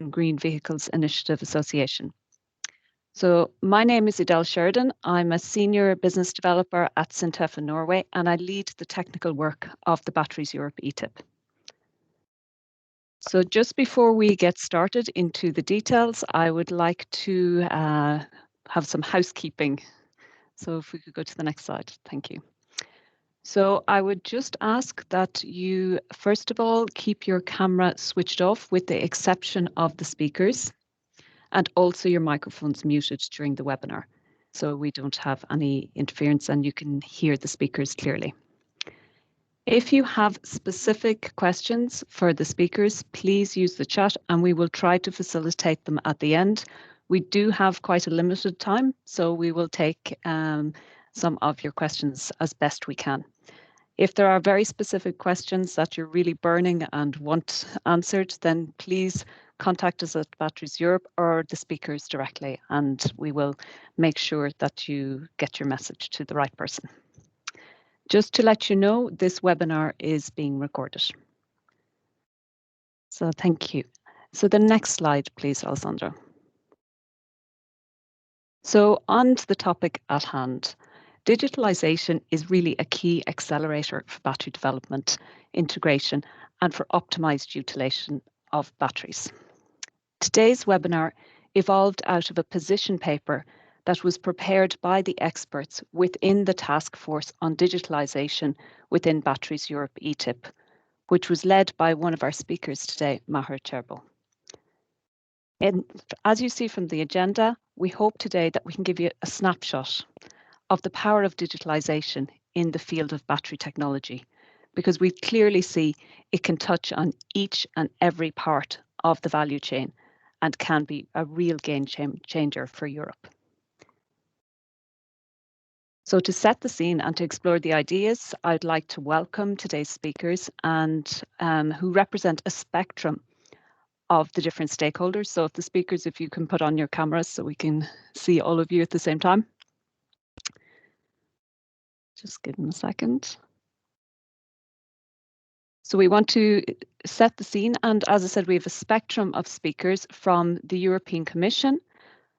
Green Vehicles Initiative Association. So my name is Edel Sheridan. I'm a senior business developer at Sintef in Norway, and I lead the technical work of the Batteries Europe ETIP. So just before we get started into the details, I would like to have some housekeeping. So if we could go to the next slide, thank you. So I would just ask that you, first of all, keep your camera switched off with the exception of the speakers, and also your microphones muted during the webinar, so we don't have any interference and you can hear the speakers clearly. If you have specific questions for the speakers, please use the chat and we will try to facilitate them at the end. We do have quite a limited time, so we will take some of your questions as best we can. If there are very specific questions that you're really burning and want answered, then please contact us at Batteries Europe or the speakers directly, and we will make sure that you get your message to the right person. Just to let you know, this webinar is being recorded. So thank you. So the next slide, please, Alessandro. So on to the topic at hand. Digitalization is really a key accelerator for battery development, integration, and for optimized utilization of batteries. Today's webinar evolved out of a position paper that was prepared by the experts within the task force on digitalization within Batteries Europe ETIP, which was led by one of our speakers today, Maher Chebbo. And as you see from the agenda, we hope today that we can give you a snapshot of the power of digitalization in the field of battery technology, because we clearly see it can touch on each and every part of the value chain and can be a real game changer for Europe. So to set the scene and to explore the ideas, I'd like to welcome today's speakers and who represent a spectrum of the different stakeholders. So if the speakers, if you can put on your cameras so we can see all of you at the same time. Just give them a second. So we want to set the scene, and as I said, we have a spectrum of speakers from the European Commission,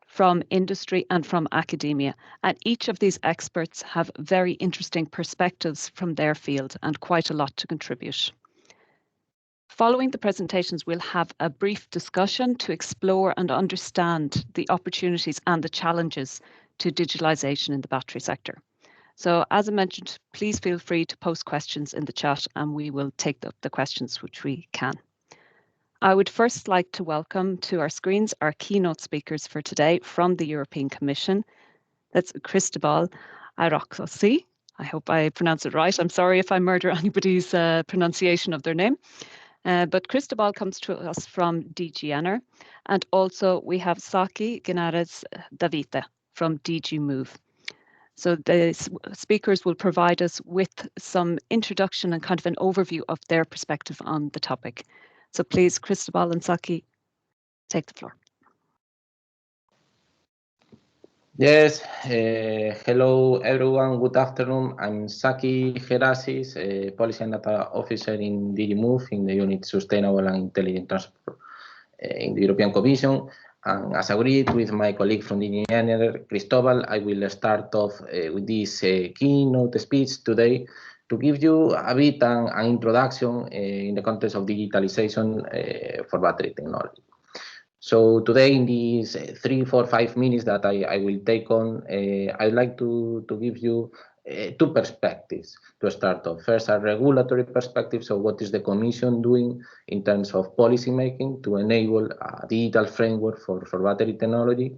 from industry and from academia, and each of these experts have very interesting perspectives from their field and quite a lot to contribute. Following the presentations, we'll have a brief discussion to explore and understand the opportunities and the challenges to digitalization in the battery sector. So as I mentioned, please feel free to post questions in the chat and we will take the questions which we can. I would first like to welcome to our screens our keynote speakers for today from the European Commission. That's Cristobal Aroxosi. I hope I pronounce it right. I'm sorry if I murder anybody's pronunciation of their name. But Cristobal comes to us from DG Ener, and also we have Saki Guinares Davite from DG Move. So the speakers will provide us with some introduction and kind of an overview of their perspective on the topic. So please, Cristobal and Saki, take the floor. Yes, hello everyone, good afternoon. I'm Saki Gerasis, a Policy and Data Officer in DG Move in the unit Sustainable and Intelligent Transport in the European Commission. And as agreed with my colleague from DG Ener, Cristobal, I will start off with this keynote speech today to give you a bit an introduction in the context of digitalization for battery technology. So today, in these 3, 4, 5 minutes that I will take on, I'd like to give you two perspectives to start off. First, a regulatory perspective, so what is the Commission doing in terms of policy making to enable a digital framework for battery technology.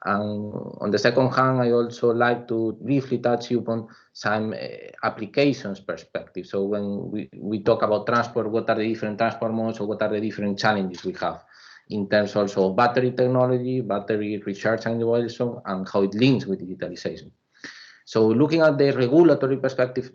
And on the second hand, I also like to briefly touch upon some applications perspective. So when we talk about transport, what are the different transport modes, or what are the different challenges we have in terms also of battery technology, battery recharge and evaluation, and how it links with digitalization. So looking at the regulatory perspective,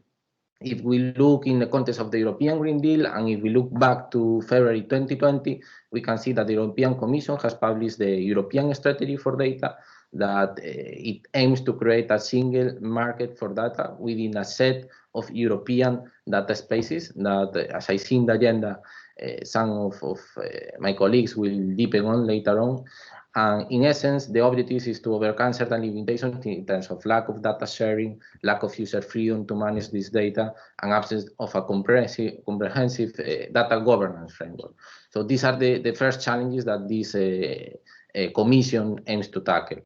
if we look in the context of the European Green Deal, and if we look back to February 2020, we can see that the European Commission has published the European Strategy for Data, that it aims to create a single market for data within a set of European data spaces that, as I see in the agenda, some of my colleagues will deepen on later on. And in essence, the objective is to overcome certain limitations in terms of lack of data sharing, lack of user freedom to manage this data, and absence of a comprehensive data governance framework. So these are the first challenges that this Commission aims to tackle.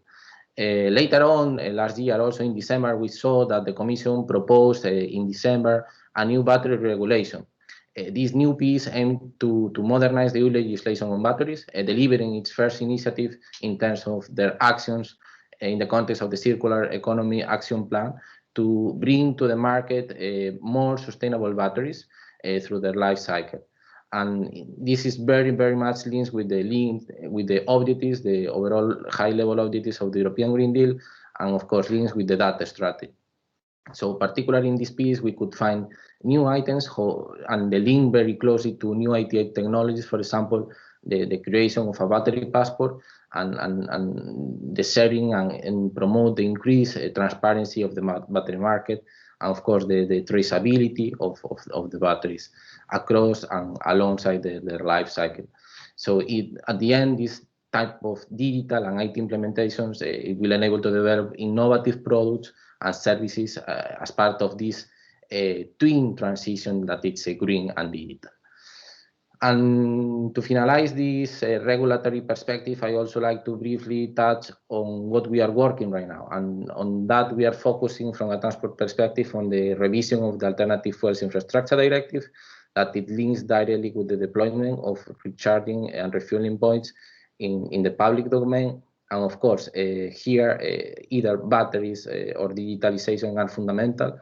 Later on, last year, also in December, we saw that the Commission proposed in December a new battery regulation. This new piece aimed to modernize the EU legislation on batteries, delivering its first initiative in terms of their actions in the context of the Circular Economy Action Plan to bring to the market more sustainable batteries through their life cycle. And this is very, very much linked with the objectives, the overall high-level objectives of the European Green Deal, and of course linked with the data strategy. So particularly in this piece, we could find new items and the link very closely to new IT technologies, for example, the creation of a battery passport and the sharing and promote the increased transparency of the battery market, and of course the traceability of the batteries across and alongside their life cycle. So at the end, this type of digital and IT implementations, it will enable to develop innovative products and services as part of this twin transition that it's green and digital. And to finalize this regulatory perspective, I also like to briefly touch on what we are working right now. And on that, we are focusing from a transport perspective on the revision of the Alternative Fuels Infrastructure Directive, that it links directly with the deployment of recharging and refueling points in the public domain. And of course, here, either batteries or digitalization are fundamental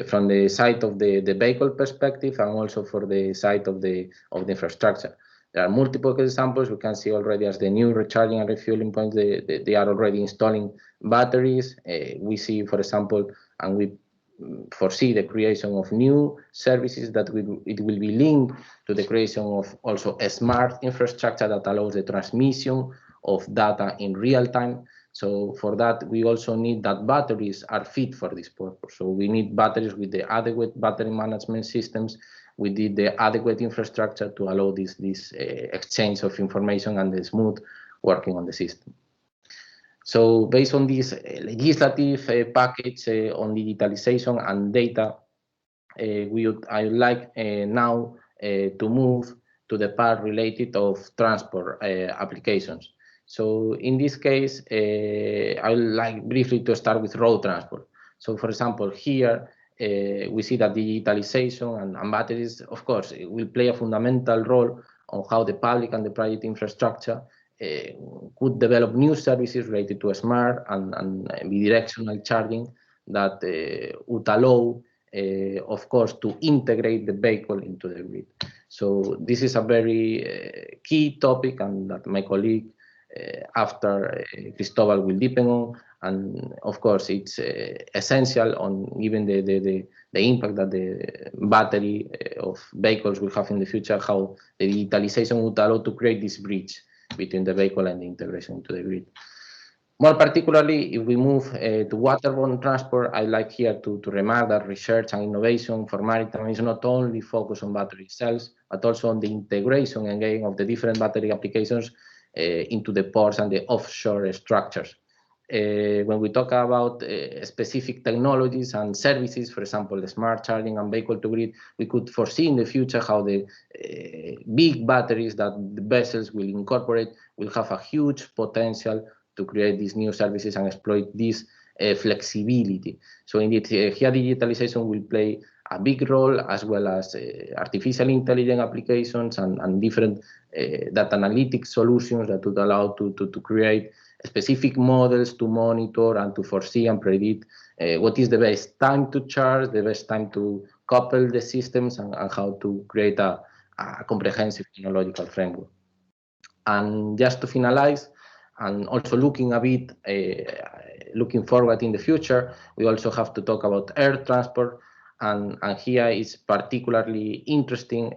from the side of the vehicle perspective and also for the side of the infrastructure. There are multiple examples. We can see already as the new recharging and refueling points, they are already installing batteries. We see, for example, and we foresee the creation of new services that it will be linked to the creation of also a smart infrastructure that allows the transmission of data in real time. So for that, we also need that batteries are fit for this purpose. So we need batteries with the adequate battery management systems. We need the adequate infrastructure to allow this exchange of information and the smooth working on the system. So based on this legislative package on digitalization and data, I would like now to move to the part related of transport applications. So in this case, I would like briefly to start with road transport. So for example, here we see that digitalization and batteries, of course, will play a fundamental role on how the public and the private infrastructure could develop new services related to smart and bidirectional charging that would allow, of course, to integrate the vehicle into the grid. So this is a very key topic, and that my colleague after Cristobal will deepen on, and of course it's essential on given the impact that the battery of vehicles will have in the future, how the digitalization would allow to create this bridge between the vehicle and the integration into the grid. More particularly, if we move to waterborne transport, I like here to remark that research and innovation for maritime is not only focused on battery cells, but also on the integration again of the different battery applications into the ports and the offshore structures. When we talk about specific technologies and services, for example, the smart charging and vehicle to grid, we could foresee in the future how the big batteries that the vessels will incorporate will have a huge potential to create these new services and exploit this flexibility. So indeed, here digitalization will play a big role, as well as artificial intelligence applications and different data analytics solutions that would allow to create specific models to monitor and to foresee and predict what is the best time to charge, the best time to couple the systems, and how to create a comprehensive technological framework. And just to finalize, and also looking a bit, looking forward in the future, we also have to talk about air transport. And here is particularly interesting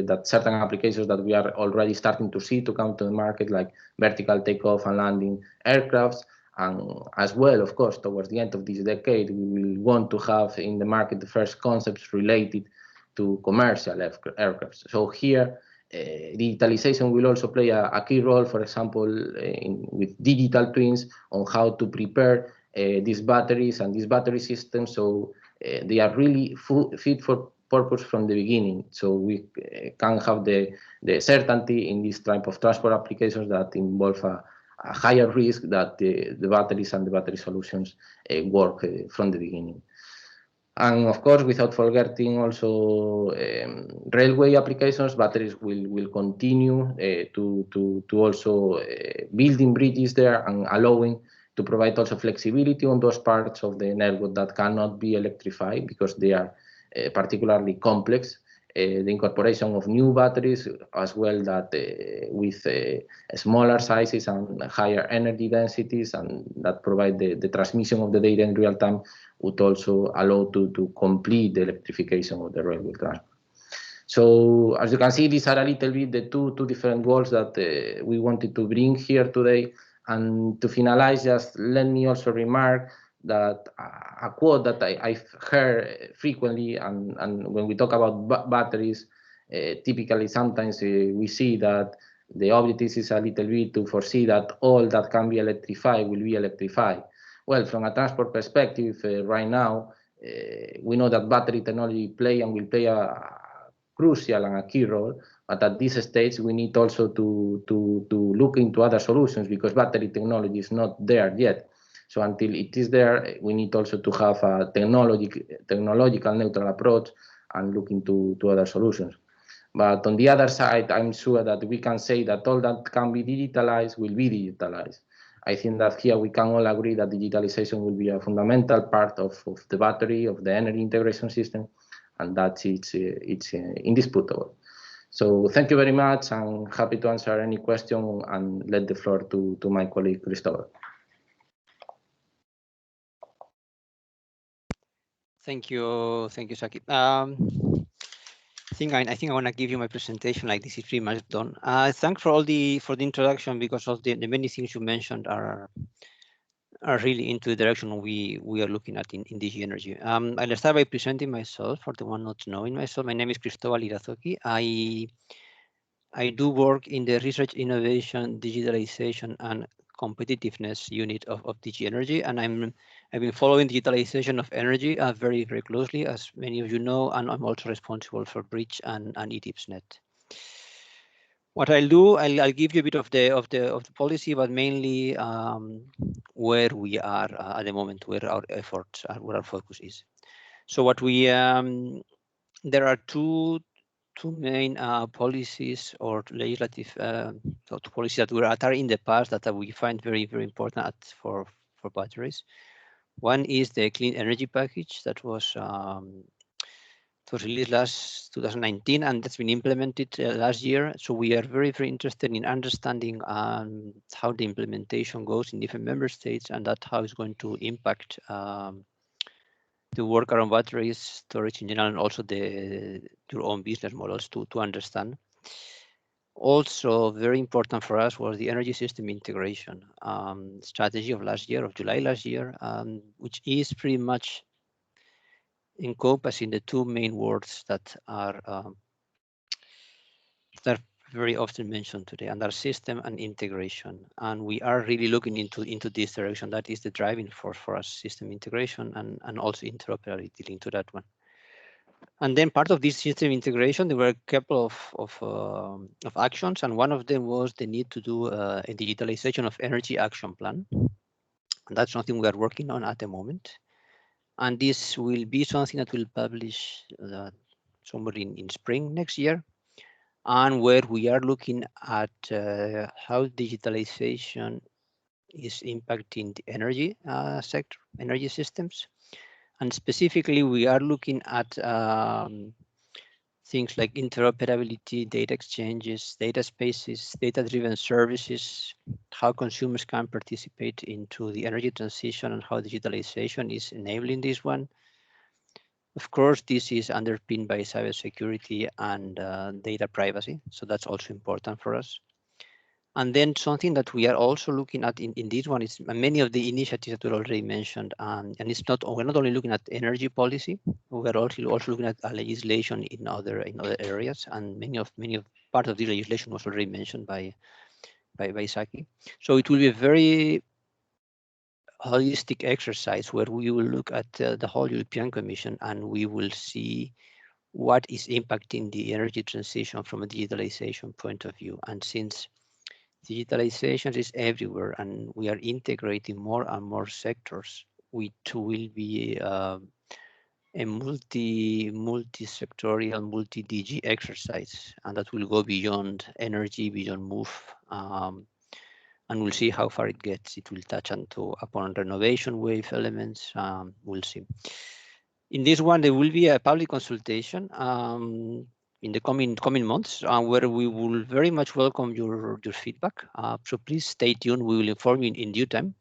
that certain applications that we are already starting to see to come to the market, like vertical takeoff and landing aircrafts. And as well, of course, towards the end of this decade, we will want to have in the market the first concepts related to commercial aircrafts. So here, digitalization will also play a key role, for example, with digital twins on how to prepare these batteries and these battery systems so they are really fit for purpose from the beginning. So we can have the certainty in this type of transport applications that involve a higher risk that the batteries and the battery solutions work from the beginning. And of course, without forgetting also railway applications, batteries will continue to also building bridges there and allowing to provide also flexibility on those parts of the network that cannot be electrified because they are particularly complex. The incorporation of new batteries as well that with smaller sizes and higher energy densities and that provide the transmission of the data in real time would also allow to complete the electrification of the railway transport. So as you can see, these are a little bit the two different goals that we wanted to bring here today. And to finalize, just let me also remark that a quote that I've heard frequently, and when we talk about batteries, typically sometimes we see that the objective is a little bit to foresee that all that can be electrified will be electrified. Well, from a transport perspective, right now, we know that battery technology play and will play a crucial and a key role, but at this stage we need also to look into other solutions because battery technology is not there yet. So until it is there, we need also to have a technological neutral approach and look into other solutions. But on the other side, I'm sure that we can say that all that can be digitalized will be digitalized. I think that here we can all agree that digitalization will be a fundamental part of the battery, of the energy integration system, and that it's indisputable. So thank you very much. I'm happy to answer any question and let the floor to my colleague, Cristobal. Thank you, Saki. I think I want to give you my presentation like this is pretty much done. Thanks for the introduction because of the many things you mentioned are really into the direction we are looking at in DG Energy. I'll start by presenting myself for the one not knowing myself. My name is Cristobal Irazoki. I do work in the Research, Innovation, Digitalization and Competitiveness unit of DG Energy, and I've been following digitalization of energy very, very closely, as many of you know, and I'm also responsible for Bridge and ETIP SNET. What I'll do, I'll give you a bit of the policy, but mainly where we are at the moment, where our efforts are, where our focus is. So what we there are two main policies or legislative policies that were in the past that we find very, very important for batteries. One is the clean energy package that was released last 2019, and that's been implemented last year. So we are very, very interested in understanding how the implementation goes in different member states, and that how it's going to impact the work around batteries, storage in general, and also your own business models to understand. Also, very important for us was the energy system integration strategy of last year, of July last year, which is pretty much encompassing the two main words that are very often mentioned today, and are system and integration. And we are really looking into this direction. That is the driving force for us, system integration and also interoperability linked to that one. And then part of this system integration, there were a couple of actions, and one of them was the need to do a digitalization of energy action plan. And that's something we are working on at the moment. And this will be something that we'll publish somewhere in spring next year, and where we are looking at how digitalization is impacting the energy sector, energy systems. And specifically, we are looking at things like interoperability, data exchanges, data spaces, data-driven services, how consumers can participate into the energy transition and how digitalization is enabling this one. Of course, this is underpinned by cybersecurity and data privacy, so that's also important for us. And then something that we are also looking at in this one is many of the initiatives that were already mentioned, and it's we're not only looking at energy policy, we're also looking at legislation in other areas, and many of part of the legislation was already mentioned by Saki. So it will be a very holistic exercise where we will look at the whole European Commission, and we will see what is impacting the energy transition from a digitalization point of view. And since digitalization is everywhere and we are integrating more and more sectors, it will be a multi-sectorial, multi-DG exercise, and that will go beyond energy, beyond move, and we'll see how far it gets. It will touch upon renovation wave elements. We'll see. In this one, there will be a public consultation in the coming months, where we will very much welcome your feedback. So please stay tuned. We will inform you in due time,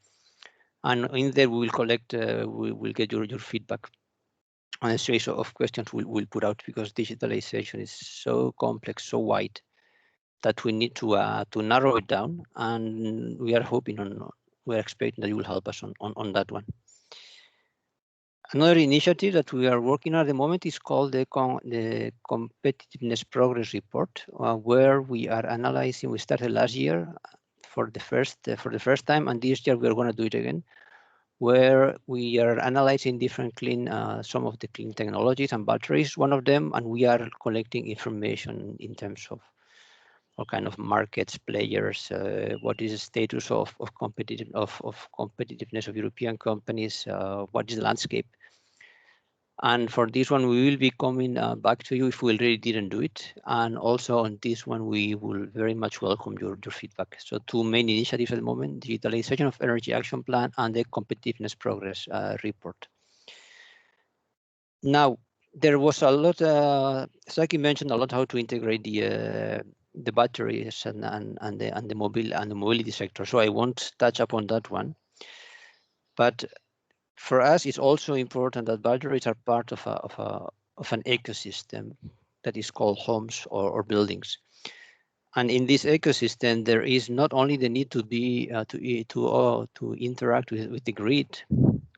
and in there we will collect. We will get your feedback on a series of questions we'll put out, because digitalization is so complex, so wide, that we need to narrow it down, and we are expecting that you will help us on that one. Another initiative that we are working on at the moment is called the Competitiveness Progress Report, where we are analyzing. We started last year for the first time, and this year we are going to do it again, where we are analyzing some of the clean technologies, and batteries, one of them, and we are collecting information in terms of what kind of markets, players, what is the status of competitiveness of European companies, what is the landscape. And for this one, we will be coming back to you if we already didn't do it. And also on this one, we will very much welcome your feedback. So two main initiatives at the moment: Digitalization of Energy Action Plan and the Competitiveness Progress Report. Now, there was a lot, Saki mentioned a lot how to integrate the batteries and the mobility sector. So I won't touch upon that one. But for us, it's also important that batteries are part of an ecosystem that is called homes or buildings. And in this ecosystem, there is not only the need to be to interact with the grid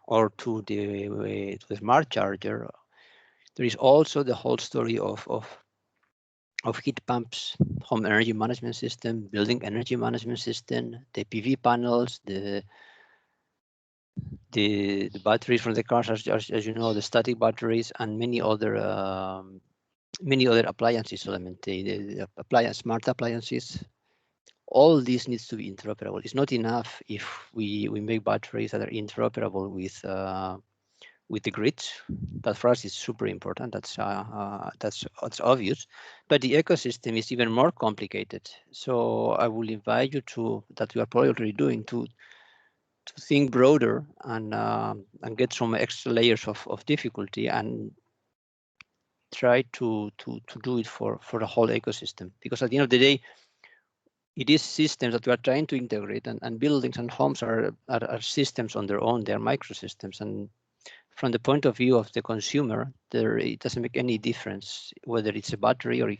or to the smart charger. There is also the whole story of heat pumps, home energy management system, building energy management system, the PV panels, the batteries from the cars, as you know, the static batteries, and many other appliances element, the smart appliances. All this needs to be interoperable. It's not enough if we make batteries that are interoperable with the grid. That for us is super important. That's obvious. But the ecosystem is even more complicated. So I will invite you that you are probably already doing, to think broader and get some extra layers of difficulty, and try to do it for the whole ecosystem. Because at the end of the day, it is systems that we are trying to integrate, and buildings and homes are systems on their own. They are microsystems, and from the point of view of the consumer, it doesn't make any difference whether it's a battery or if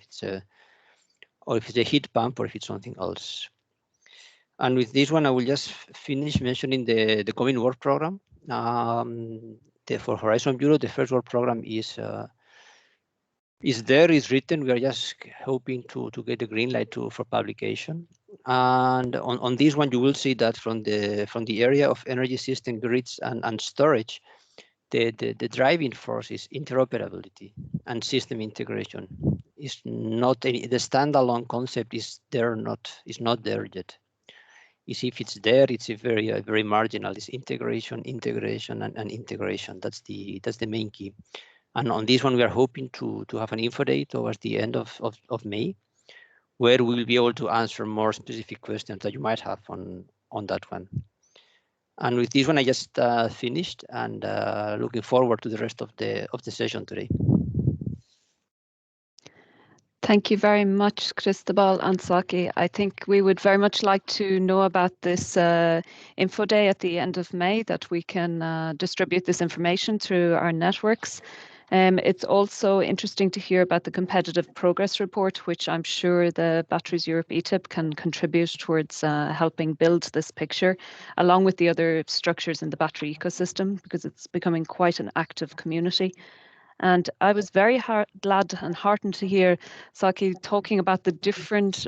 it's a heat pump or if it's something else. And with this one, I will just finish mentioning the coming work program. For Horizon Europe, the first work program is written. We are just hoping to get the green light for publication. And on this one, you will see that from the area of energy system, grids, and storage, the driving force is interoperability and system integration. Is not the standalone concept is not there yet. If it's there, it's a very marginal. It's integration, and integration. That's the main key. And on this one, we are hoping to have an info day towards the end of May, where we will be able to answer more specific questions that you might have on that one. And with this one, I just finished, and looking forward to the rest of the session today. Thank you very much, Cristobal and Saki. I think we would very much like to know about this info day at the end of May, that we can distribute this information through our networks. It's also interesting to hear about the competitive progress report, which I'm sure the Batteries Europe ETIP can contribute towards helping build this picture, along with the other structures in the battery ecosystem, because it's becoming quite an active community. And I was very glad and heartened to hear Saki talking about the different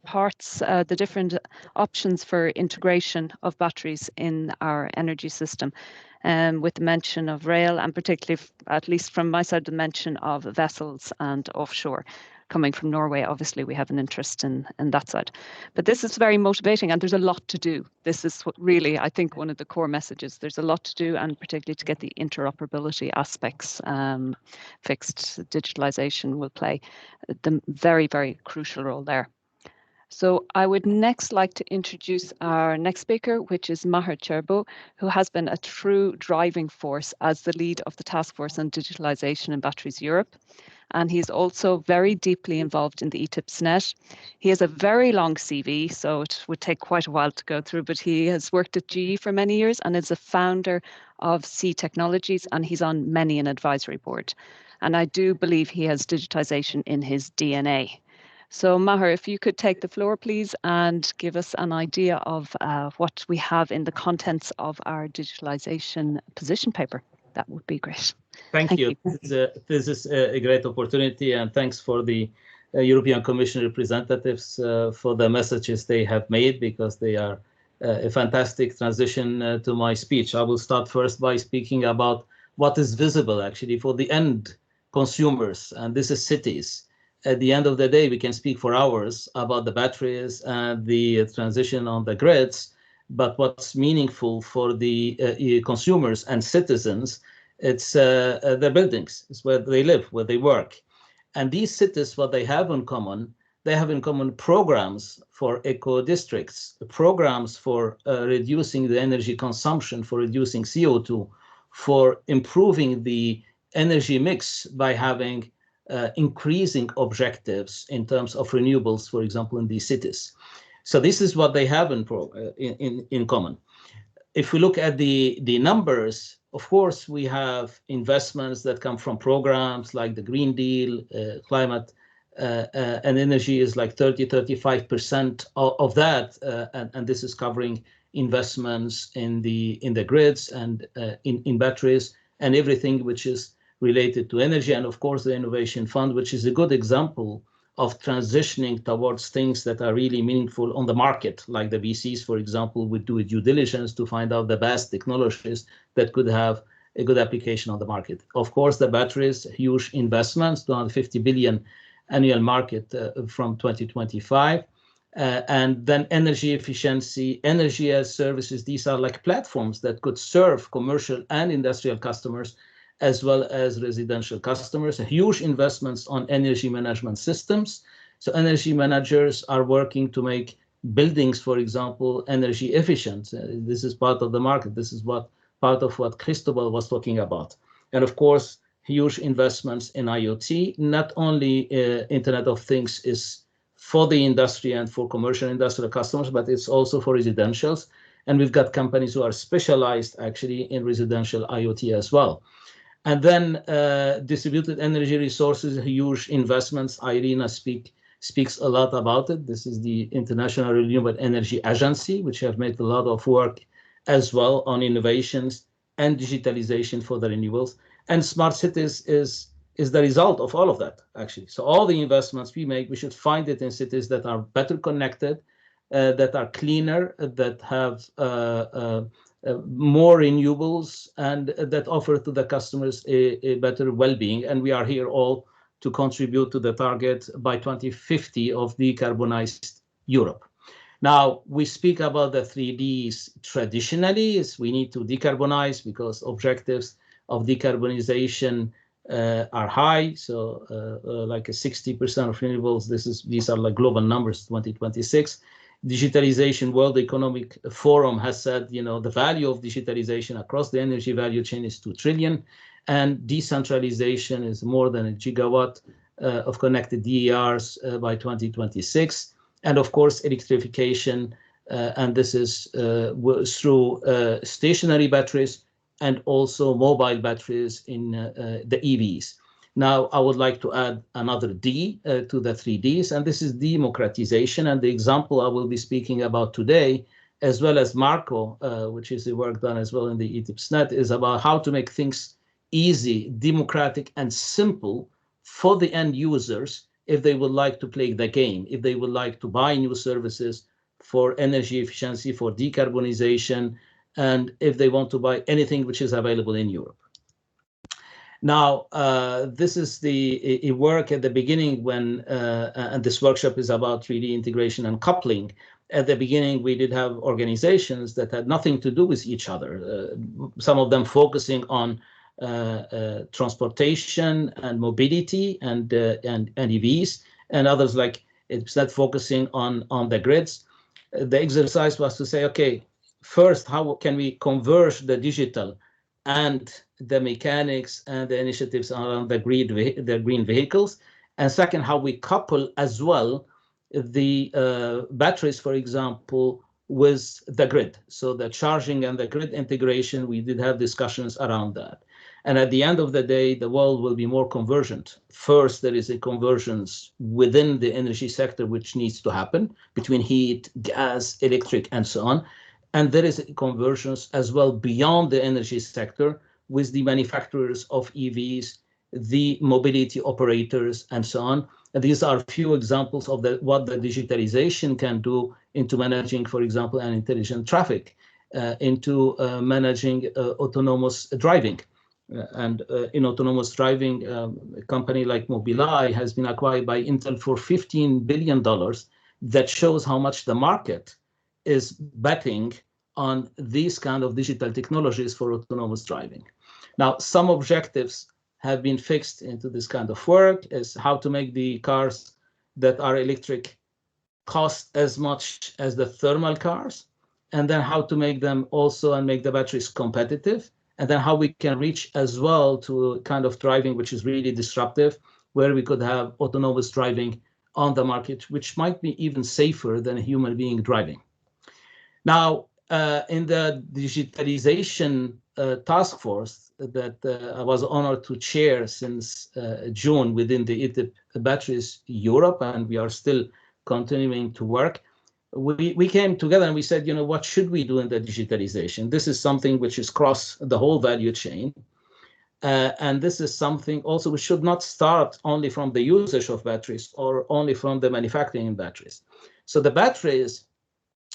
parts, the different options for integration of batteries in our energy system, with the mention of rail and particularly, at least from my side, the mention of vessels and offshore. Coming from Norway, obviously, we have an interest in that side. But this is very motivating and there's a lot to do. This is what really, I think, one of the core messages. There's a lot to do, and particularly to get the interoperability aspects fixed. Digitalization will play the very, very crucial role there. So I would next like to introduce our next speaker, which is Maher Chebbo, who has been a true driving force as the lead of the Task Force on Digitalization in Batteries Europe. And he's also very deeply involved in the ETIP SNET. He has a very long CV, so it would take quite a while to go through, but he has worked at GE for many years and is a founder of Ctechnologys, and he's on many an advisory board. And I do believe he has digitization in his DNA. So Maher, if you could take the floor, please, and give us an idea of what we have in the contents of our digitalization position paper. That would be great. Thank you. This is a great opportunity, and thanks for the European Commission representatives for the messages they have made, because they are a fantastic transition to my speech. I will start first by speaking about what is visible actually for the end consumers, and this is cities. At the end of the day, we can speak for hours about the batteries and the transition on the grids, but what's meaningful for the consumers and citizens, it's their buildings. It's where they live, where they work. And these cities, what they have in common, programs for eco-districts, programs for reducing the energy consumption, for reducing CO2, for improving the energy mix by having increasing objectives in terms of renewables, for example, in these cities. So this is what they have in common. If we look at the numbers, of course, we have investments that come from programs like the Green Deal, climate and energy is like 30–35% of that, and this is covering investments in the grids and in batteries and everything which is related to energy, and of course the Innovation Fund, which is a good example of transitioning towards things that are really meaningful on the market, like the VCs, for example, would do a due diligence to find out the best technologies that could have a good application on the market. Of course, the batteries, huge investments, 250 billion annual market from 2025. And then energy efficiency, energy as services, these are like platforms that could serve commercial and industrial customers as well as residential customers. Huge investments on energy management systems. So energy managers are working to make buildings, for example, energy efficient. This is part of the market. This is part of what Cristobal was talking about. And of course, huge investments in IoT. Not only Internet of Things is for the industry and for commercial industrial customers, but it's also for residentials. And we've got companies who are specialized actually in residential IoT as well. And then distributed energy resources, huge investments. Irina speaks a lot about it. This is the International Renewable Energy Agency, which have made a lot of work as well on innovations and digitalization for the renewables. And smart cities is the result of all of that, actually. So all the investments we make, we should find it in cities that are better connected, that are cleaner, that have more renewables, and that offer to the customers a better well-being. And we are here all to contribute to the target by 2050 of decarbonized Europe. Now, we speak about the 3Ds traditionally, is we need to decarbonize because objectives of decarbonization are high. So like a 60% of renewables, these are like global numbers, 2026. Digitalization World Economic Forum has said, the value of digitalization across the energy value chain is 2 trillion, and decentralization is more than 1 gigawatt of connected DERs by 2026. And of course, electrification, and this is through stationary batteries and also mobile batteries in the EVs. Now, I would like to add another D to the 3Ds, and this is democratization. And the example I will be speaking about today, as well as Marco, which is the work done as well in the ETIP SNET, is about how to make things easy, democratic, and simple for the end users if they would like to play the game, if they would like to buy new services for energy efficiency, for decarbonization, and if they want to buy anything which is available in Europe. Now, this is the work at the beginning when, and this workshop is about really integration and coupling. At the beginning, we did have organizations that had nothing to do with each other. Some of them focusing on transportation and mobility and EVs, and others like ETIP SNET focusing on the grids. The exercise was to say, okay, first, how can we converge the digital and the mechanics and the initiatives around the green vehicles? And second, how we couple as well the batteries, for example, with the grid. So the charging and the grid integration, we did have discussions around that. And at the end of the day, the world will be more convergent. First, there is a convergence within the energy sector, which needs to happen between heat, gas, electric, and so on. And there is a convergence as well beyond the energy sector with the manufacturers of EVs, the mobility operators, and so on. And these are a few examples of what the digitalization can do into managing, for example, an intelligent traffic, into managing autonomous driving. And in autonomous driving, a company like Mobileye has been acquired by Intel for $15 billion. That shows how much the market is betting on these kind of digital technologies for autonomous driving. Now, some objectives have been fixed into this kind of work, is how to make the cars that are electric cost as much as the thermal cars, and then how to make them also and make the batteries competitive, and then how we can reach as well to a kind of driving which is really disruptive, where we could have autonomous driving on the market, which might be even safer than a human being driving. Now, in the digitalization task force that I was honored to chair since June within the ETIP Batteries Europe, and we are still continuing to work, we came together and we said, you know, what should we do in the digitalization? This is something which is across the whole value chain. And this is something also which should not start only from the usage of batteries or only from the manufacturing in batteries. So the batteries,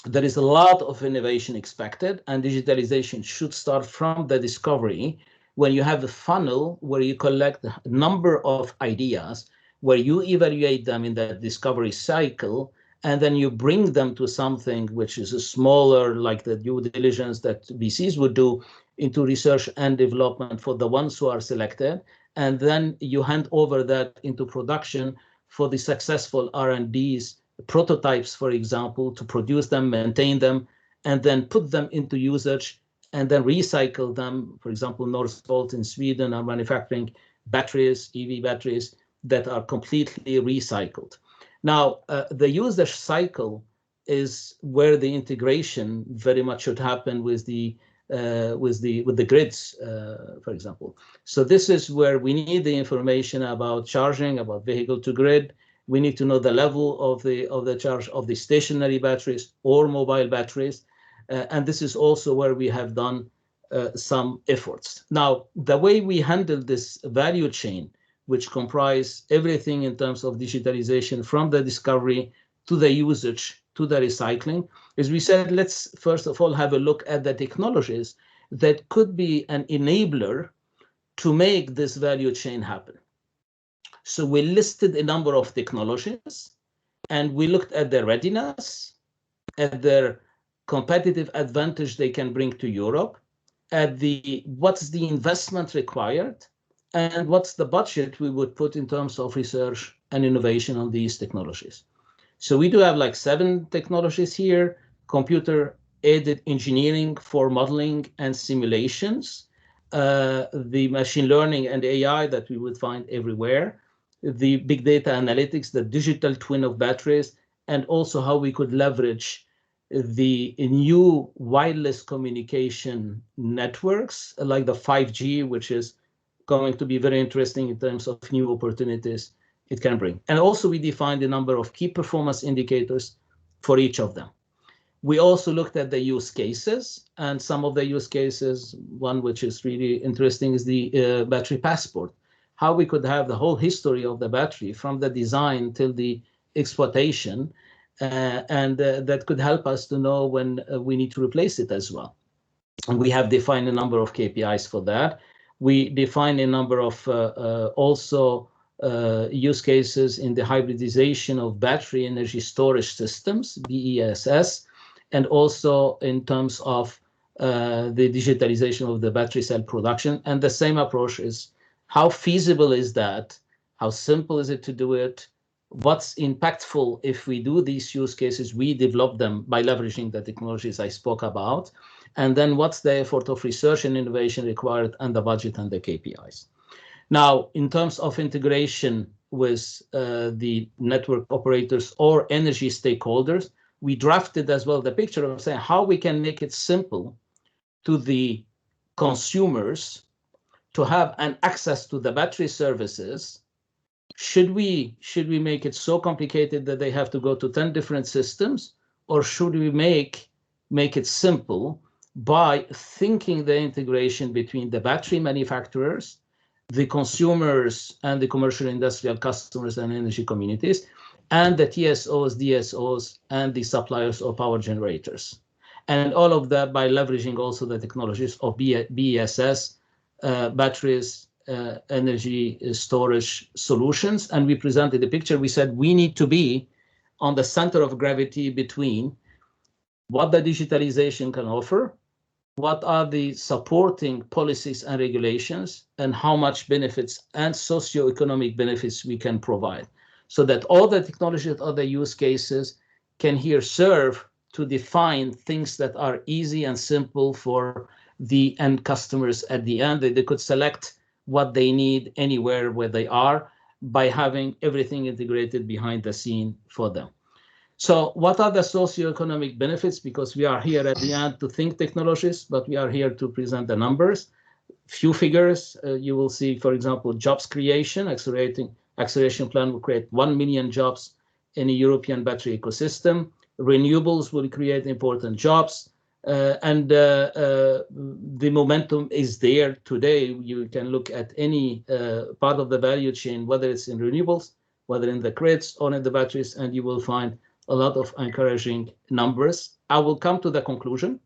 there is a lot of innovation expected, and digitalization should start from the discovery, when you have a funnel where you collect a number of ideas, where you evaluate them in the discovery cycle, and then you bring them to something which is a smaller, like the due diligence that VCs would do, into research and development for the ones who are selected. And then you hand over that into production for the successful R&Ds, prototypes, for example, to produce them, maintain them, and then put them into usage and then recycle them. For example, Northvolt in Sweden are manufacturing batteries, EV batteries, that are completely recycled. Now, the usage cycle is where the integration very much should happen with the grids, for example. So this is where we need the information about charging, about vehicle to grid. We need to know the level of the charge of the stationary batteries or mobile batteries, and this is also where we have done some efforts. Now, the way we handle this value chain, which comprise everything in terms of digitalization from the discovery to the usage to the recycling, is we said, let's first of all have a look at the technologies that could be an enabler to make this value chain happen. So we listed a number of technologies, and we looked at their readiness, at their competitive advantage they can bring to Europe, at what's the investment required, and what's the budget we would put in terms of research and innovation on these technologies. So we do have like 7 technologies here: computer-aided engineering for modeling and simulations, the machine learning and AI that we would find everywhere, the big data analytics, the digital twin of batteries, and also how we could leverage the new wireless communication networks like the 5G, which is going to be very interesting in terms of new opportunities it can bring. And also we defined a number of key performance indicators for each of them. We also looked at the use cases, and some of the use cases, one which is really interesting is the battery passport. How we could have the whole history of the battery from the design till the exploitation, and that could help us to know when we need to replace it as well. And we have defined a number of KPIs for that. We define a number of also use cases in the hybridization of battery energy storage systems, BESS, and also in terms of the digitalization of the battery cell production. And the same approach is how feasible is that? How simple is it to do it? What's impactful if we do these use cases, we develop them by leveraging the technologies I spoke about. And then what's the effort of research and innovation required and the budget and the KPIs. Now, in terms of integration with the network operators or energy stakeholders, we drafted as well the picture of saying how we can make it simple to the consumers to have an access to the battery services. Should we make it so complicated that they have to go to 10 different systems, or should we make it simple by thinking the integration between the battery manufacturers, the consumers, and the commercial industrial customers and energy communities, and the TSOs, DSOs, and the suppliers of power generators. And all of that by leveraging also the technologies of BESS, batteries, energy storage solutions. And we presented the picture. We said we need to be on the center of gravity between what the digitalization can offer, what are the supporting policies and regulations, and how much benefits and socioeconomic benefits we can provide, so that all the technologies, other use cases can here serve to define things that are easy and simple for the end customers at the end. They could select what they need anywhere where they are by having everything integrated behind the scene for them. So what are the socioeconomic benefits? Because we are here at the end to think technologies, but we are here to present the numbers. Few figures, you will see, for example, jobs creation, acceleration plan will create 1 million jobs in a European battery ecosystem. Renewables will create important jobs. And the momentum is there today. You can look at any part of the value chain, whether it's in renewables, whether in the grids or in the batteries, and you will find a lot of encouraging numbers. I will come to the conclusion.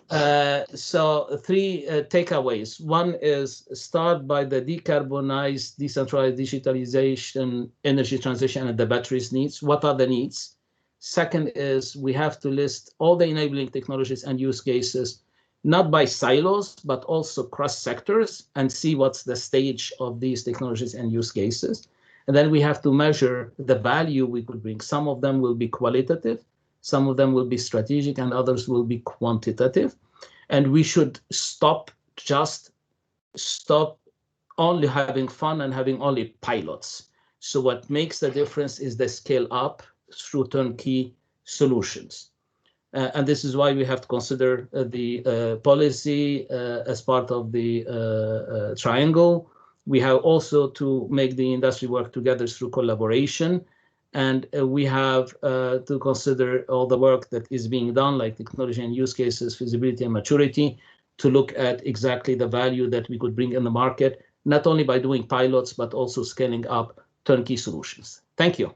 So 3 takeaways. One is start by the decarbonized, decentralized digitalization, energy transition, and the batteries needs. What are the needs? Second is we have to list all the enabling technologies and use cases, not by silos, but also cross sectors, and see what's the stage of these technologies and use cases. And then we have to measure the value we could bring. Some of them will be qualitative, some of them will be strategic, and others will be quantitative. And we should stop only having fun and having only pilots. So what makes the difference is the scale up through turnkey solutions. And this is why we have to consider the policy as part of the triangle. We have also to make the industry work together through collaboration. And we have to consider all the work that is being done, like technology and use cases, feasibility and maturity, to look at exactly the value that we could bring in the market, not only by doing pilots, but also scaling up turnkey solutions. Thank you.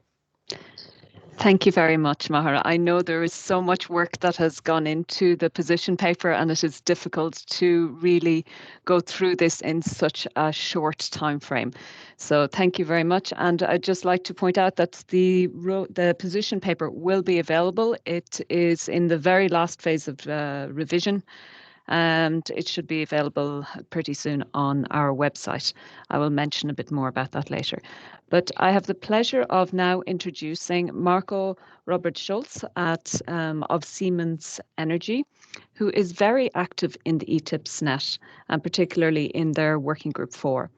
Thank you very much, Maher. I know there is so much work that has gone into the position paper, and it is difficult to really go through this in such a short time frame. So thank you very much. And I'd just like to point out that the position paper will be available. It is in the very last phase of revision, and it should be available pretty soon on our website. I will mention a bit more about that later. But I have the pleasure of now introducing Marco Robert Schulz of Siemens Energy, who is very active in the ETIP SNET, and particularly in their working group 4.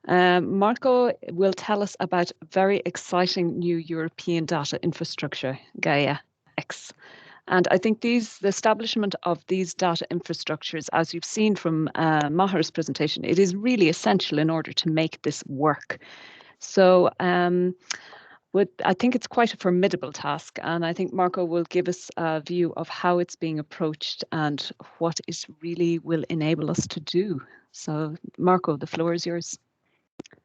Marco will tell us about very exciting new European data infrastructure, Gaia-X. And I think the establishment of these data infrastructures, as you've seen from Maher's presentation, it is really essential in order to make this work. So I think it's quite a formidable task, and I think Marco will give us a view of how it's being approached and what it really will enable us to do. So, Marco, the floor is yours.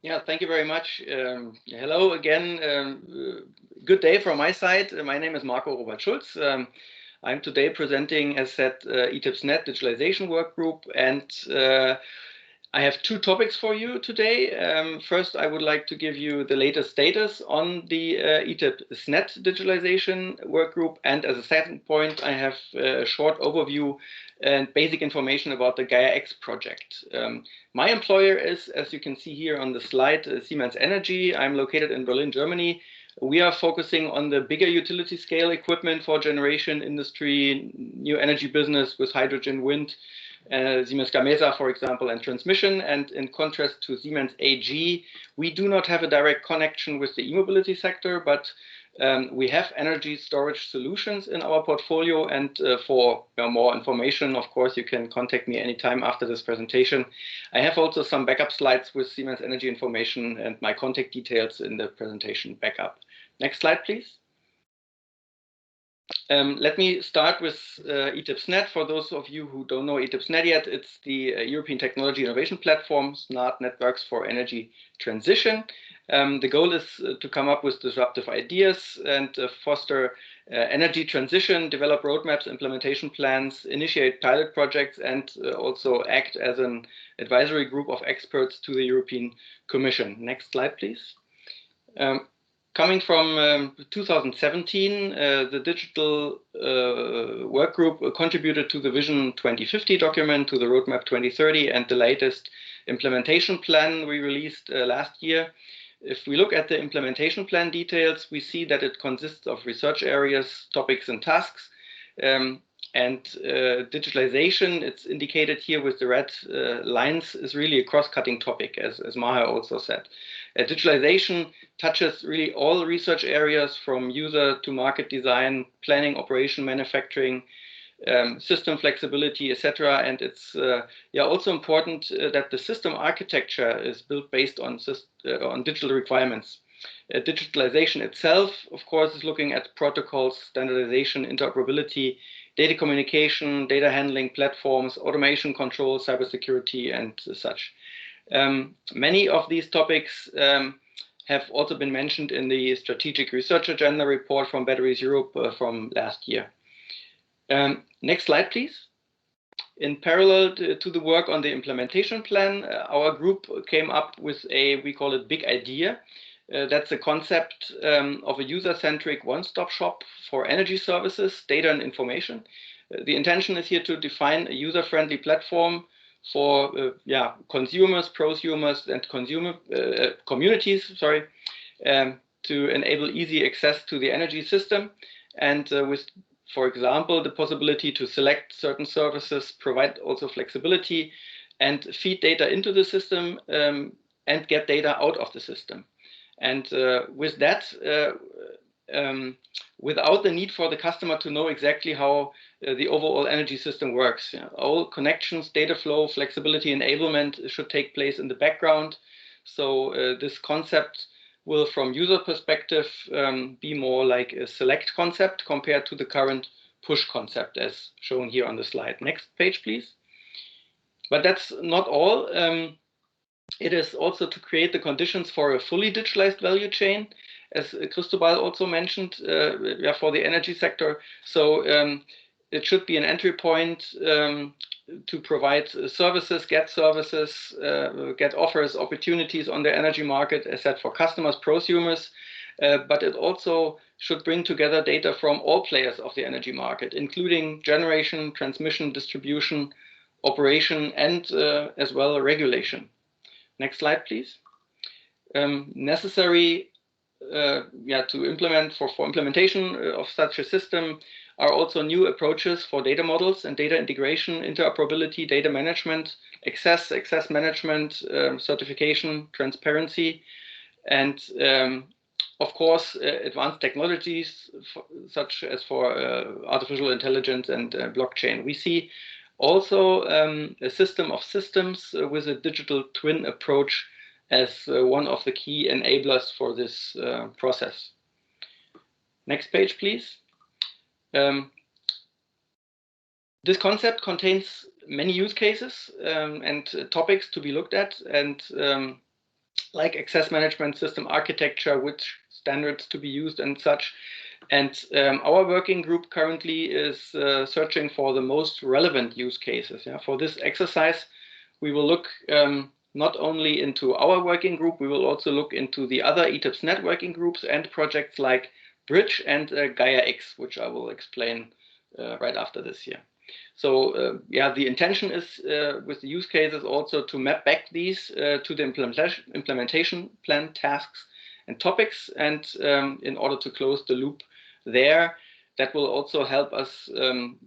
Yeah, thank you very much. Hello again. Good day from my side. My name is Marco Robert Schulz. I'm today presenting, as said, ETIP SNET Digitalization Work Group, and I have two topics for you today. First, I would like to give you the latest status on the ETIP SNET Digitalization Work Group, and as a second point, I have a short overview and basic information about the Gaia-X project. My employer is, as you can see here on the slide, Siemens Energy. I'm located in Berlin, Germany. We are focusing on the bigger utility scale equipment for generation industry, new energy business with hydrogen, wind, Siemens Gamesa, for example, and transmission. And in contrast to Siemens AG, we do not have a direct connection with the e-mobility sector, but we have energy storage solutions in our portfolio. And for more information, of course, you can contact me anytime after this presentation. I have also some backup slides with Siemens Energy information and my contact details in the presentation backup. Next slide, please. Let me start with ETIP SNET. For those of you who don't know ETIP SNET yet, it's the European Technology Innovation Platform, Smart Networks for Energy Transition. The goal is to come up with disruptive ideas and foster energy transition, develop roadmaps, implementation plans, initiate pilot projects, and also act as an advisory group of experts to the European Commission. Next slide, please. Coming from 2017, the digital work group contributed to the Vision 2050 document, to the Roadmap 2030, and the latest implementation plan we released last year. If we look at the implementation plan details, we see that it consists of research areas, topics, and tasks. And digitalization, it's indicated here with the red lines, is really a cross-cutting topic, as Maher also said. Digitalization touches really all research areas, from user to market design, planning, operation, manufacturing, system flexibility, etc. And it's also important that the system architecture is built based on digital requirements. Digitalization itself, of course, is looking at protocols, standardization, interoperability, data communication, data handling platforms, automation control, cybersecurity, and such. Many of these topics have also been mentioned in the Strategic Research Agenda report from Batteries Europe from last year. Next slide, please. In parallel to the work on the implementation plan, our group came up with we call it big idea. That's a concept of a user-centric one-stop shop for energy services, data, and information. The intention is here to define a user-friendly platform for consumers, prosumers, and communities, to enable easy access to the energy system, and with, for example, the possibility to select certain services, provide also flexibility, and feed data into the system and get data out of the system. And with that, without the need for the customer to know exactly how the overall energy system works. All connections, data flow, flexibility, enablement should take place in the background. So this concept will, from user perspective, be more like a select concept compared to the current push concept as shown here on the slide. Next page, please. But that's not all. It is also to create the conditions for a fully digitalized value chain, as Cristobal also mentioned, for the energy sector. So it should be an entry point to provide services, get offers, opportunities on the energy market, as said, for customers, prosumers. But it also should bring together data from all players of the energy market, including generation, transmission, distribution, operation, and as well regulation. Next slide, please. Necessary to implement for implementation of such a system are also new approaches for data models and data integration, interoperability, data management, access management, certification, transparency, and of course, advanced technologies such as for artificial intelligence and blockchain. We see also a system of systems with a digital twin approach as one of the key enablers for this process. Next page, please. This concept contains many use cases and topics to be looked at, and like access management system architecture, which standards to be used and such. And our working group currently is searching for the most relevant use cases. Yeah? For this exercise, we will look not only into our working group, we will also look into the other ETIP SNET working groups and projects like Bridge and Gaia-X, which I will explain right after this here. So yeah, the intention is with the use cases also to map back these to the implementation plan tasks and topics, and in order to close the loop there, that will also help us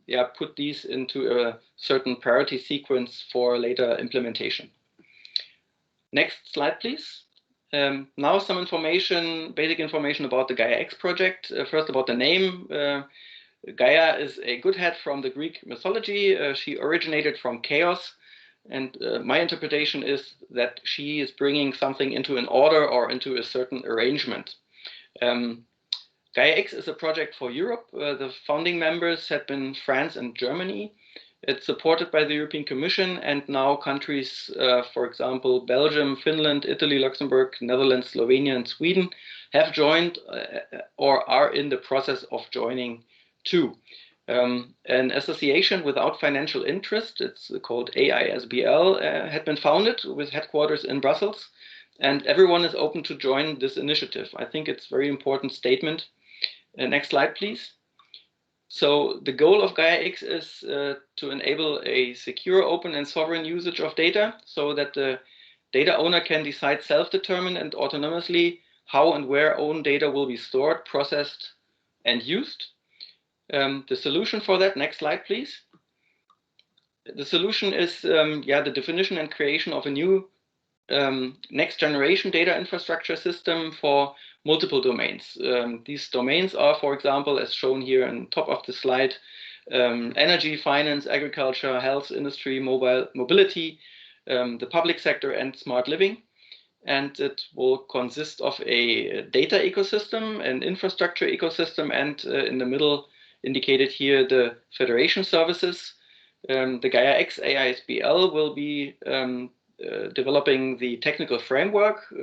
yeah, put these into a certain priority sequence for later implementation. Next slide, please. Now some information, basic information about the Gaia-X project. First about the name. Gaia is a godhead from the Greek mythology. She originated from chaos, and my interpretation is that she is bringing something into an order or into a certain arrangement. Gaia-X is a project for Europe. The founding members had been France and Germany. It's supported by the European Commission, and now countries, for example, Belgium, Finland, Italy, Luxembourg, Netherlands, Slovenia, and Sweden have joined or are in the process of joining too. An association without financial interest, it's called AISBL, had been founded with headquarters in Brussels, and everyone is open to join this initiative. I think it's a very important statement. Next slide, please. So the goal of Gaia-X is to enable a secure, open, and sovereign usage of data so that the data owner can decide self-determined and autonomously how and where own data will be stored, processed, and used. The solution for that, next slide, please. The solution is yeah, the definition and creation of a new next generation data infrastructure system for multiple domains. These domains are, for example, as shown here on top of the slide, energy, finance, agriculture, health, industry, mobility, the public sector, and smart living. And it will consist of a data ecosystem, an infrastructure ecosystem, and in the middle indicated here, the federation services. The Gaia-X AISBL will be developing the technical framework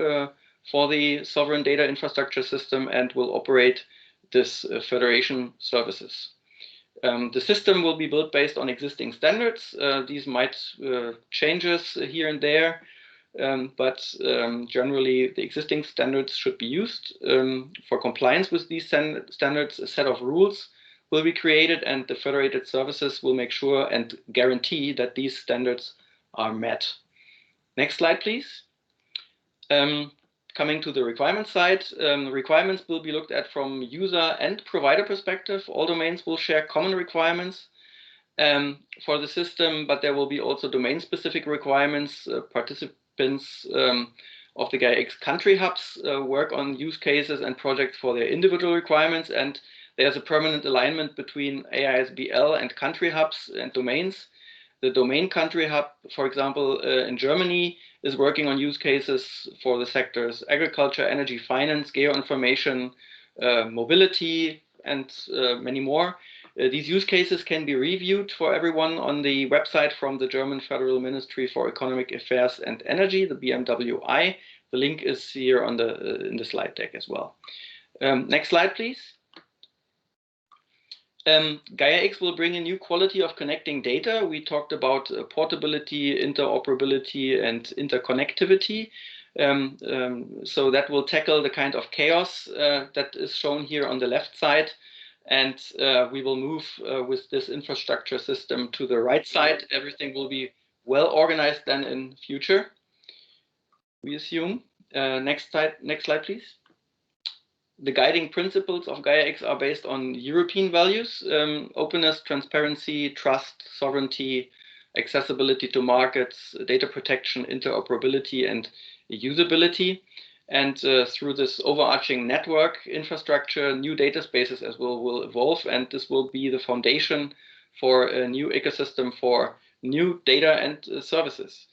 for the sovereign data infrastructure system and will operate this federation services. The system will be built based on existing standards. These might changes here and there, but generally the existing standards should be used. For compliance with these standards, a set of rules will be created, and the federated services will make sure and guarantee that these standards are met. Next slide, please. Coming to the requirement side, requirements will be looked at from user and provider perspective. All domains will share common requirements for the system, but there will be also domain-specific requirements. Participants of the Gaia-X country hubs work on use cases and projects for their individual requirements, and there's a permanent alignment between AISBL and country hubs and domains. The domain country hub, for example, in Germany, is working on use cases for the sectors agriculture, energy, finance, geoinformation, mobility, and many more. These use cases can be reviewed for everyone on the website from the German Federal Ministry for Economic Affairs and Energy, the BMWI. The link is here on in the slide deck as well. Next slide, please. Gaia-X will bring a new quality of connecting data. We talked about portability, interoperability, and interconnectivity. So that will tackle the kind of chaos that is shown here on the left side. And we will move with this infrastructure system to the right side. Everything will be well organized then in future, we assume. Next slide, please. The guiding principles of Gaia-X are based on European values, openness, transparency, trust, sovereignty, accessibility to markets, data protection, interoperability, and usability. And through this overarching network infrastructure, new data spaces as well will evolve, and this will be the foundation for a new ecosystem for new data and services.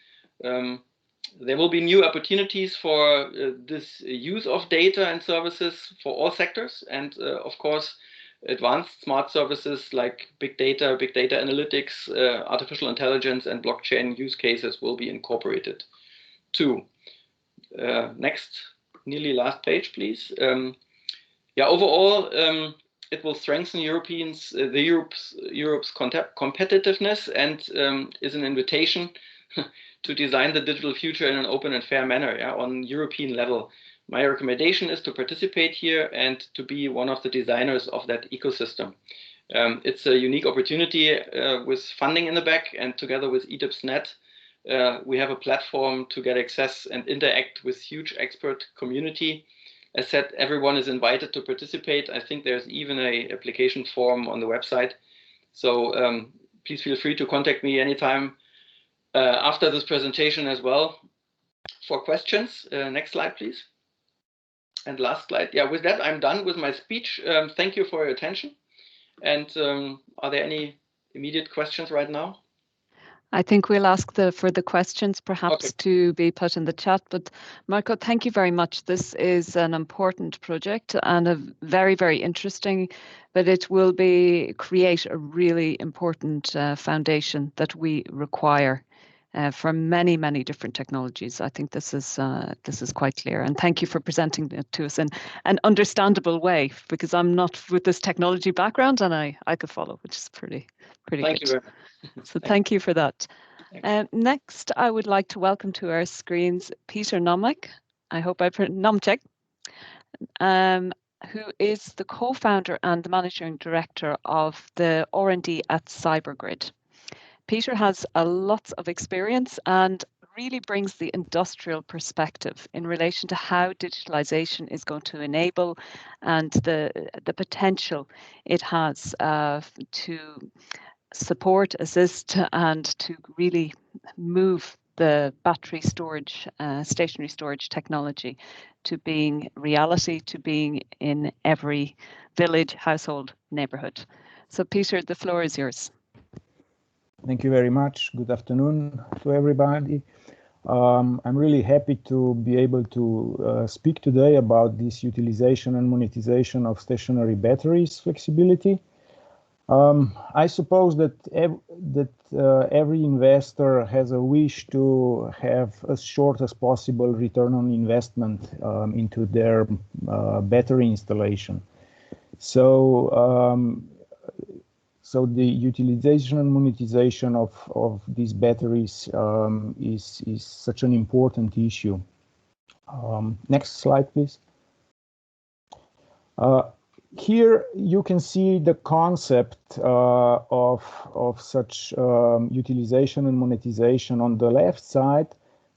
There will be new opportunities for this use of data and services for all sectors, and of course, advanced smart services like big data analytics, artificial intelligence, and blockchain use cases will be incorporated too. Next, nearly last page, please. Yeah, overall, it will strengthen Europe's competitiveness and is an invitation to design the digital future in an open and fair manner, yeah, on European level. My recommendation is to participate here and to be one of the designers of that ecosystem. It's a unique opportunity with funding in the back, and together with ETIP SNET, we have a platform to get access and interact with huge expert community. As said, everyone is invited to participate. I think there's even an application form on the website. So please feel free to contact me anytime after this presentation as well for questions. Next slide, please. And last slide. Yeah, with that, I'm done with my speech. Thank you for your attention. And are there any immediate questions right now? I think we'll ask for the questions perhaps to be put in the chat. But Marco, thank you very much. This is an important project and a very, very interesting, but it will create a really important foundation that we require for many, many different technologies. I think this is quite clear. And thank you for presenting it to us in an understandable way, because I'm not with this technology background and I could follow, which is pretty good. Thank you very much. So thank you for that. Next, I would like to welcome to our screens Peter Nemcek. I hope I pronounced Nemcek, who is the co-founder and the managing director of the R&D at CyberGrid. Peter has lots of experience and really brings the industrial perspective in relation to how digitalization is going to enable and the potential it has to support, assist, and to really move the battery storage, stationary storage technology to being reality, to being in every village, household, neighborhood. So Peter, the floor is yours. Thank you very much. Good afternoon to everybody. I'm really happy to be able to speak today about this utilization and monetization of stationary batteries flexibility. I suppose that every investor has a wish to have as short as possible return on investment into their battery installation. So the utilization and monetization of these batteries is such an important issue. Next slide, please. Here you can see the concept of such utilization and monetization. On the left side,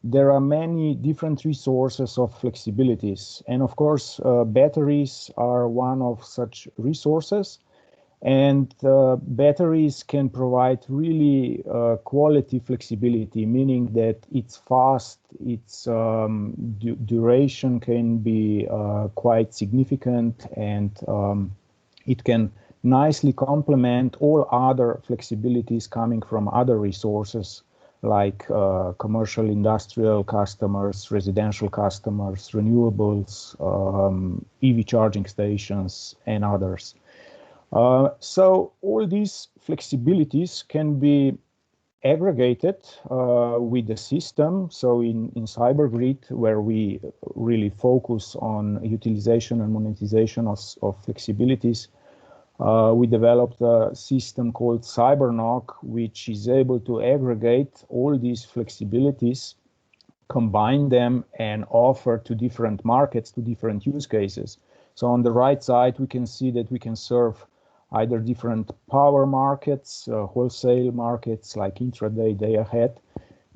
there are many different resources of flexibilities. And of course, batteries are one of such resources. And batteries can provide really quality flexibility, meaning that it's fast, its duration can be quite significant, and it can nicely complement all other flexibilities coming from other resources like commercial, industrial customers, residential customers, renewables, EV charging stations, and others. So all these flexibilities can be aggregated with the system. So in CyberGrid, where we really focus on utilization and monetization of flexibilities, we developed a system called CyberNOC, which is able to aggregate all these flexibilities, combine them, and offer to different markets, to different use cases. So on the right side, we can see that we can serve either different power markets, wholesale markets like intraday, day ahead.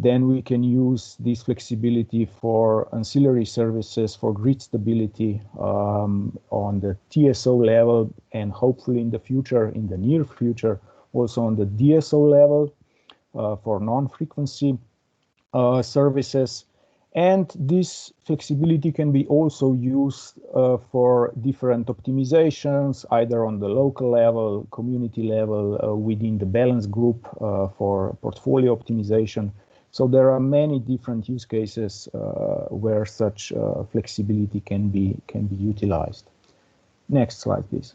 Then we can use this flexibility for ancillary services, for grid stability on the TSO level, and hopefully in the future, in the near future, also on the DSO level for non-frequency services. And this flexibility can be also used for different optimizations, either on the local level, community level, within the balance group for portfolio optimization. So there are many different use cases where such flexibility can be utilized. Next slide, please.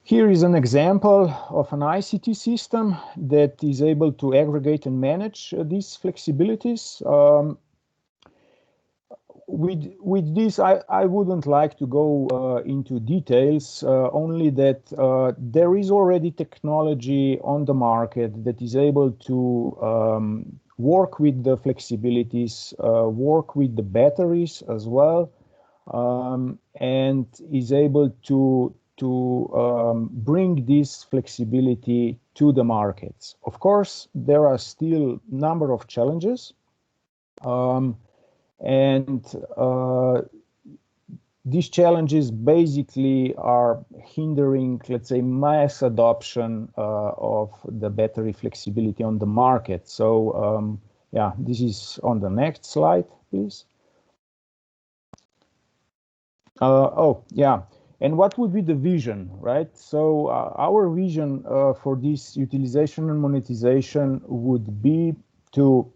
Here is an example of an ICT system that is able to aggregate and manage these flexibilities. With this, I wouldn't like to go into details, only that there is already technology on the market that is able to work with the flexibilities, work with the batteries as well, and is able to bring this flexibility to the markets. Of course, there are still a number of challenges. These challenges basically are hindering, let's say, mass adoption of the battery flexibility on the market. So, yeah, this is on the next slide, please. Oh, yeah. And what would be the vision, right? So our vision for this utilization and monetization would be to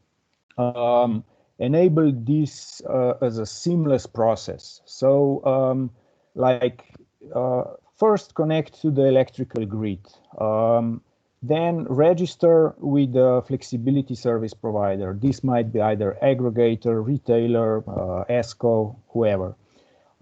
enable this as a seamless process. So first connect to the electrical grid, then register with the flexibility service provider. This might be either aggregator, retailer, ESCO, whoever.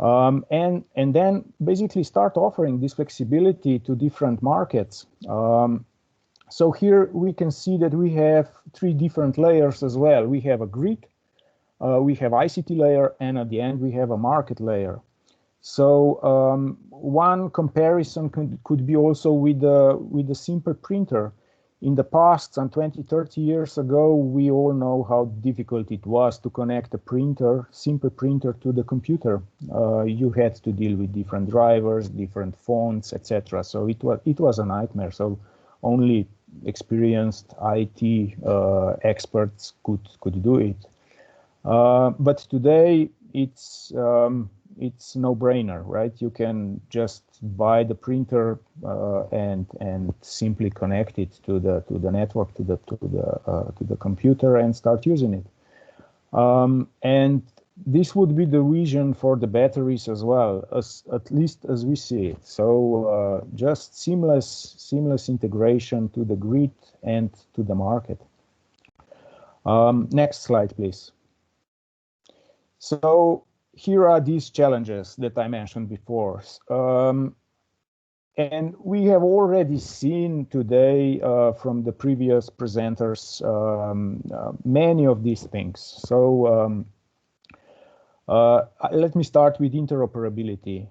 And then basically start offering this flexibility to different markets. So here we can see that we have three different layers as well. We have a grid, we have ICT layer, and at the end we have a market layer. So one comparison could be also with a simple printer. In the past, some 20, 30 years ago, we all know how difficult it was to connect a printer, simple printer, to the computer. You had to deal with different drivers, different fonts, etc. So it was a nightmare. So only experienced IT experts could do it. But today it's no-brainer, right? You can just buy the printer and simply connect it to the network, to the computer, and start using it. And this would be the vision for the batteries as well, at least as we see it. So just seamless integration to the grid and to the market. Next slide, please. So here are these challenges that I mentioned before. And we have already seen today from the previous presenters many of these things. So let me start with interoperability.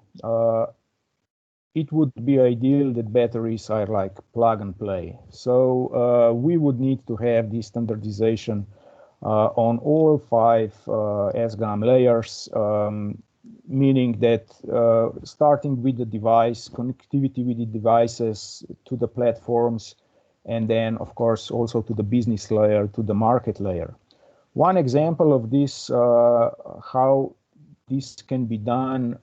It would be ideal that batteries are like plug and play. So we would need to have this standardization on all 5 SGAM layers, meaning that starting with the device, connectivity with the devices to the platforms, and then, of course, also to the business layer, to the market layer. One example of this, how this can be done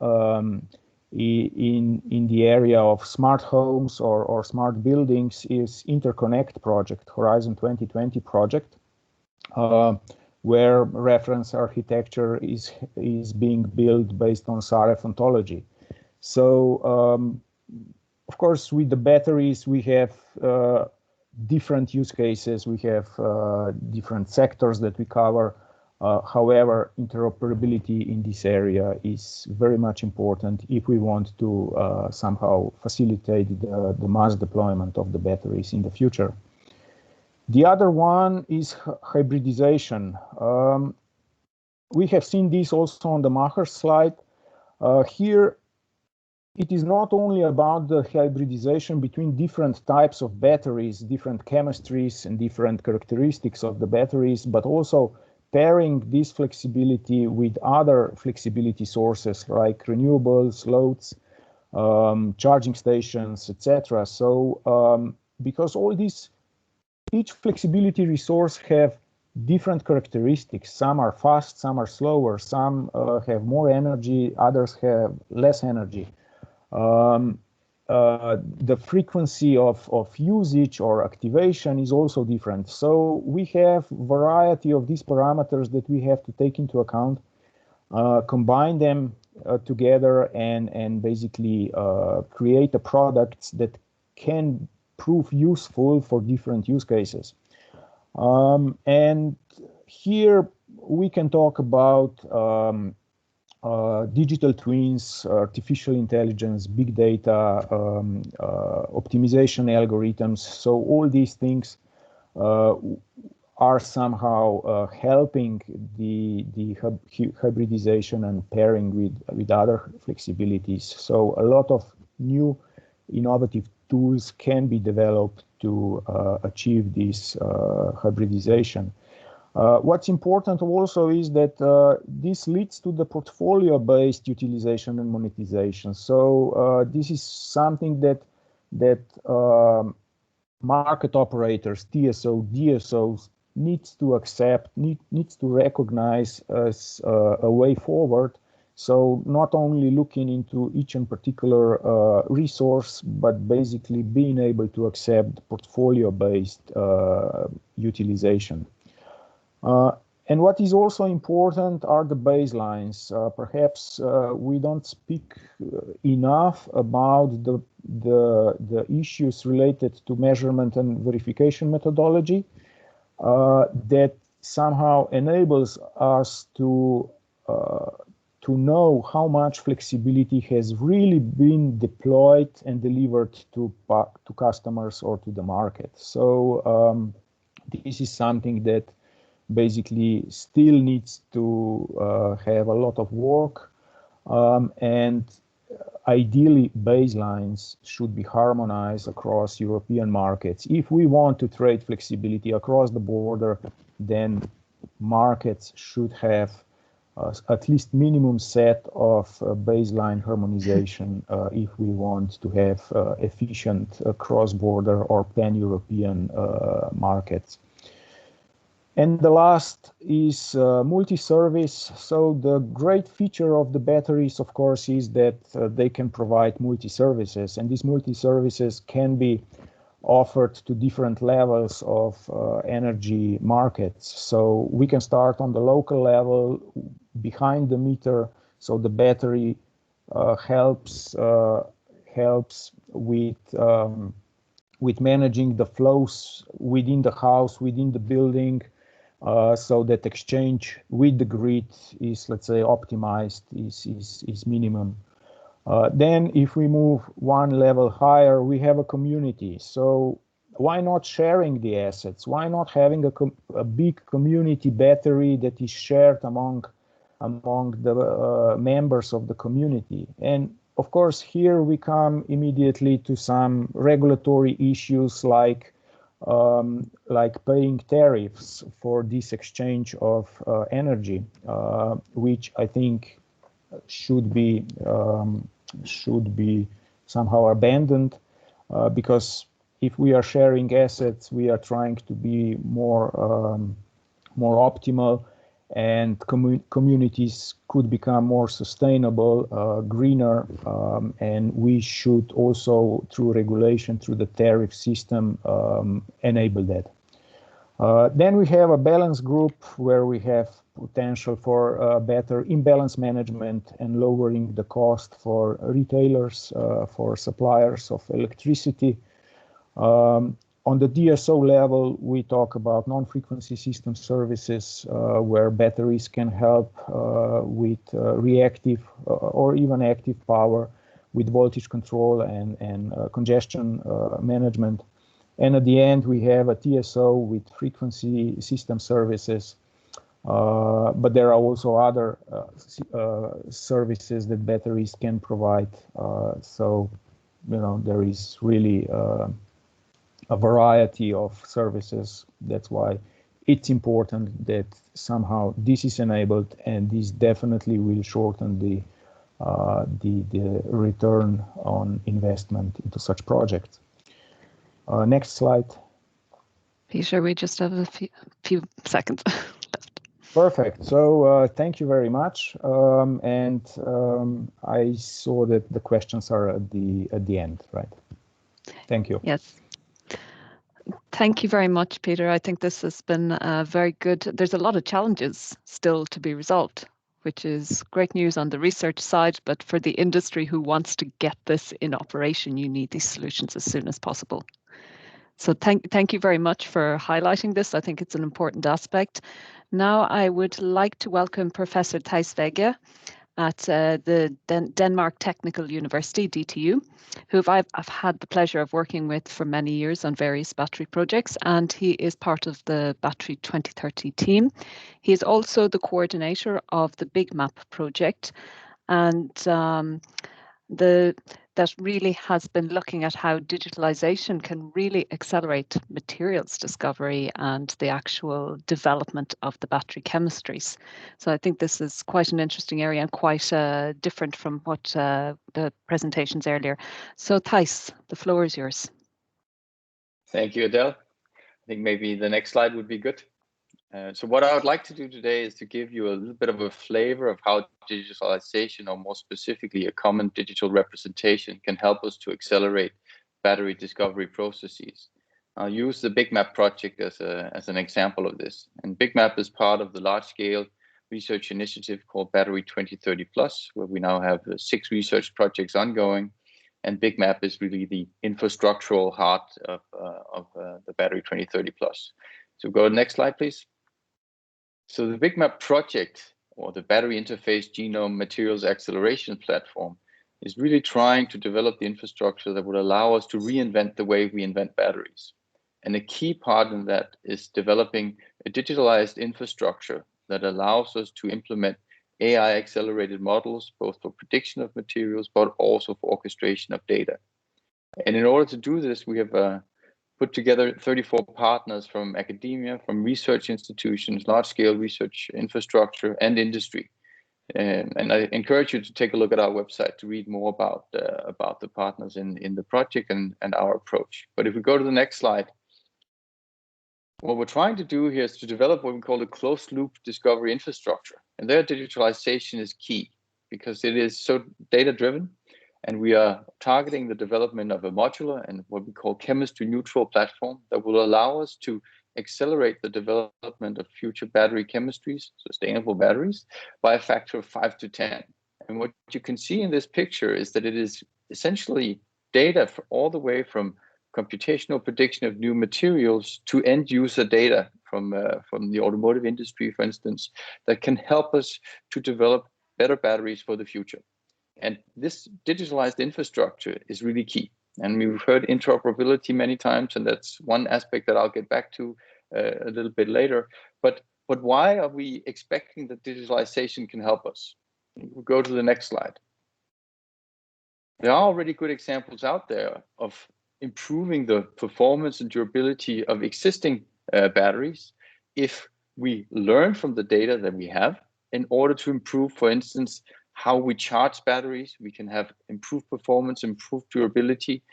in the area of smart homes or smart buildings is Interconnect project, Horizon 2020 project. Where reference architecture is being built based on SAREF ontology. So, of course, with the batteries, we have different use cases. We have different sectors that we cover. However, interoperability in this area is very much important if we want to somehow facilitate the mass deployment of the batteries in the future. The other one is hybridization. We have seen this also on the Maher slide. Here, it is not only about the hybridization between different types of batteries, different chemistries and different characteristics of the batteries, but also pairing this flexibility with other flexibility sources like renewables, loads, charging stations, etc. So, because all these each flexibility resource have different characteristics. Some are fast, some are slower, some have more energy, others have less energy. the frequency of usage or activation is also different. So we have variety of these parameters that we have to take into account, combine them together, and basically create a product that can prove useful for different use cases. And here we can talk about digital twins, artificial intelligence, big data, optimization algorithms. So all these things are somehow helping the hybridization and pairing with other flexibilities. So a lot of new innovative tools can be developed to achieve this hybridization. What's important also is that this leads to the portfolio-based utilization and monetization. So this is something that market operators, TSO, DSOs, needs to accept, needs to recognize as a way forward. So not only looking into each and particular resource, but basically being able to accept portfolio-based utilization. And what is also important are the baselines. Perhaps we don't speak enough about the issues related to measurement and verification methodology that somehow enables us to know how much flexibility has really been deployed and delivered to customers or to the market. So this is something that basically still needs to have a lot of work, and ideally baselines should be harmonized across European markets. If we want to trade flexibility across the border, then markets should have at least minimum set of baseline harmonization if we want to have efficient cross-border or pan-European markets. And the last is multi-service. So the great feature of the batteries, of course, is that they can provide multi-services, and these multi-services can be offered to different levels of energy markets. So we can start on the local level, behind the meter. So the battery helps with managing the flows within the house, within the building, so that exchange with the grid is, let's say, optimized, is minimum. Then if we move one level higher, we have a community. So why not sharing the assets? Why not having a big community battery that is shared among the members of the community? And of course, here we come immediately to some regulatory issues like paying tariffs for this exchange of energy, which I think should be somehow abandoned, because if we are sharing assets, we are trying to be more optimal, and communities could become more sustainable, greener, and we should also, through regulation, through the tariff system, enable that. Then we have a balance group where we have potential for better imbalance management and lowering the cost for retailers, for suppliers of electricity. On the DSO level, we talk about non-frequency system services, where batteries can help with reactive or even active power, with voltage control and congestion management. And at the end, we have a TSO with frequency system services, but there are also other services that batteries can provide. So, you know, there is really a variety of services. That's why it's important that somehow this is enabled, and this definitely will shorten the return on investment into such projects. Next slide. Peter, we just have a few seconds left. Perfect. So thank you very much. I saw that the questions are at the end, right? Thank you. Yes. Thank you very much, Peter. I think this has been very good. There's a lot of challenges still to be resolved, which is great news on the research side, but for the industry who wants to get this in operation, you need these solutions as soon as possible. So thank you very much for highlighting this. I think it's an important aspect. Now I would like to welcome Professor Tejs Vegge at the Denmark Technical University, DTU, who I've had the pleasure of working with for many years on various battery projects, and he is part of the Battery 2030 team. He is also the coordinator of the Big Map project, and that really has been looking at how digitalization can really accelerate materials discovery and the actual development of the battery chemistries. So I think this is quite an interesting area and quite different from what the presentations earlier. So Tejs, the floor is yours. Thank you, Adele. I think maybe the next slide would be good. So what I would like to do today is to give you a little bit of a flavor of how digitalization, or more specifically a common digital representation, can help us to accelerate battery discovery processes. I'll use the Big Map project as an example of this. And Big Map is part of the large-scale research initiative called Battery 2030 Plus, where we now have 6 research projects ongoing. And Big Map is really the infrastructural heart of the Battery 2030 Plus. So go to the next slide, please. So the Big Map project, or the Battery Interface Genome Materials Acceleration Platform, is really trying to develop the infrastructure that would allow us to reinvent the way we invent batteries. And a key part in that is developing a digitalized infrastructure that allows us to implement AI accelerated models, both for prediction of materials, but also for orchestration of data. And in order to do this, we have put together 34 partners from academia, from research institutions, large-scale research infrastructure, and industry. And I encourage you to take a look at our website to read more about the partners in the project and our approach. But if we go to the next slide, what we're trying to do here is to develop what we call a closed-loop discovery infrastructure. And there, digitalization is key because it is so data-driven. And we are targeting the development of a modular and what we call chemistry neutral platform that will allow us to accelerate the development of future battery chemistries, sustainable batteries, by a factor of 5 to 10. And what you can see in this picture is that it is essentially data all the way from computational prediction of new materials to end user data from the automotive industry, for instance, that can help us to develop better batteries for the future. And this digitalized infrastructure is really key. And we've heard interoperability many times, and that's one aspect that I'll get back to a little bit later. But why are we expecting that digitalization can help us? We'll go to the next slide. There are already good examples out there of improving the performance and durability of existing batteries if we learn from the data that we have in order to improve, for instance, how we charge batteries. We can have improved performance, improved durability.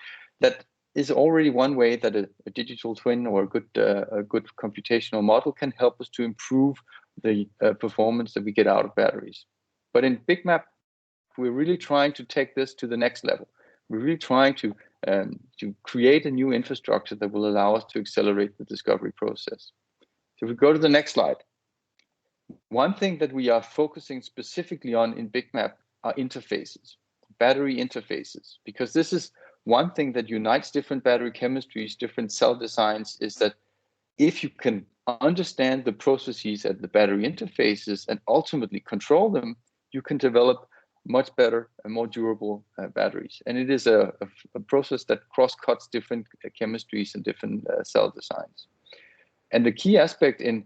That is already one way that a digital twin or a good computational model can help us to improve the performance that we get out of batteries. But in Big Map, we're really trying to take this to the next level. We're really trying to create a new infrastructure that will allow us to accelerate the discovery process. So if we go to the next slide. One thing that we are focusing specifically on in Big Map are interfaces, battery interfaces, because this is one thing that unites different battery chemistries, different cell designs, is that if you can understand the processes at the battery interfaces and ultimately control them, you can develop much better and more durable batteries. And it is a process that cross-cuts different chemistries and different cell designs. And the key aspect in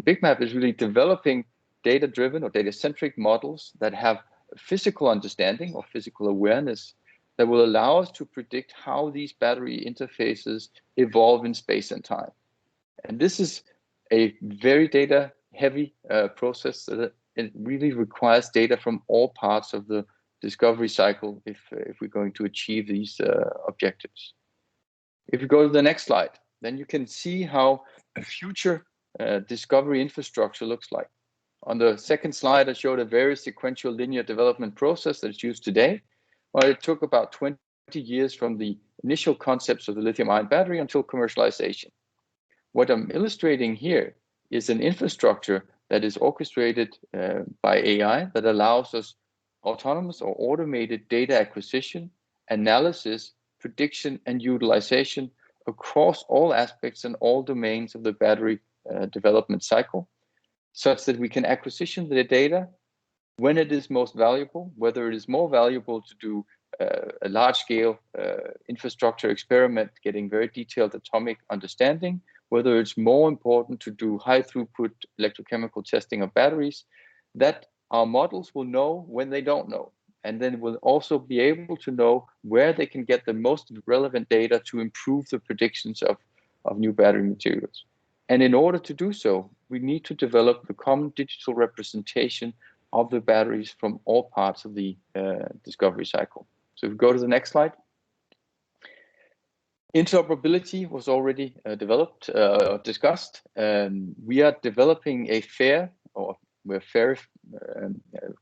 Big Map is really developing data-driven or data-centric models that have physical understanding or physical awareness that will allow us to predict how these battery interfaces evolve in space and time. And this is a very data-heavy process that it really requires data from all parts of the discovery cycle if we're going to achieve these objectives. If you go to the next slide, then you can see how a future discovery infrastructure looks like. On the second slide, I showed a very sequential linear development process that's used today. Well, it took about 20 years from the initial concepts of the lithium-ion battery until commercialization. What I'm illustrating here is an infrastructure that is orchestrated by AI that allows us autonomous or automated data acquisition, analysis, prediction, and utilization across all aspects and all domains of the battery development cycle, such that we can acquisition the data when it is most valuable, whether it is more valuable to do a large-scale infrastructure experiment, getting very detailed atomic understanding, whether it's more important to do high-throughput electrochemical testing of batteries, that our models will know when they don't know. And then will also be able to know where they can get the most relevant data to improve the predictions of new battery materials. And in order to do so, we need to develop the common digital representation of the batteries from all parts of the discovery cycle. So if we go to the next slide. Interoperability was already discussed. We are developing a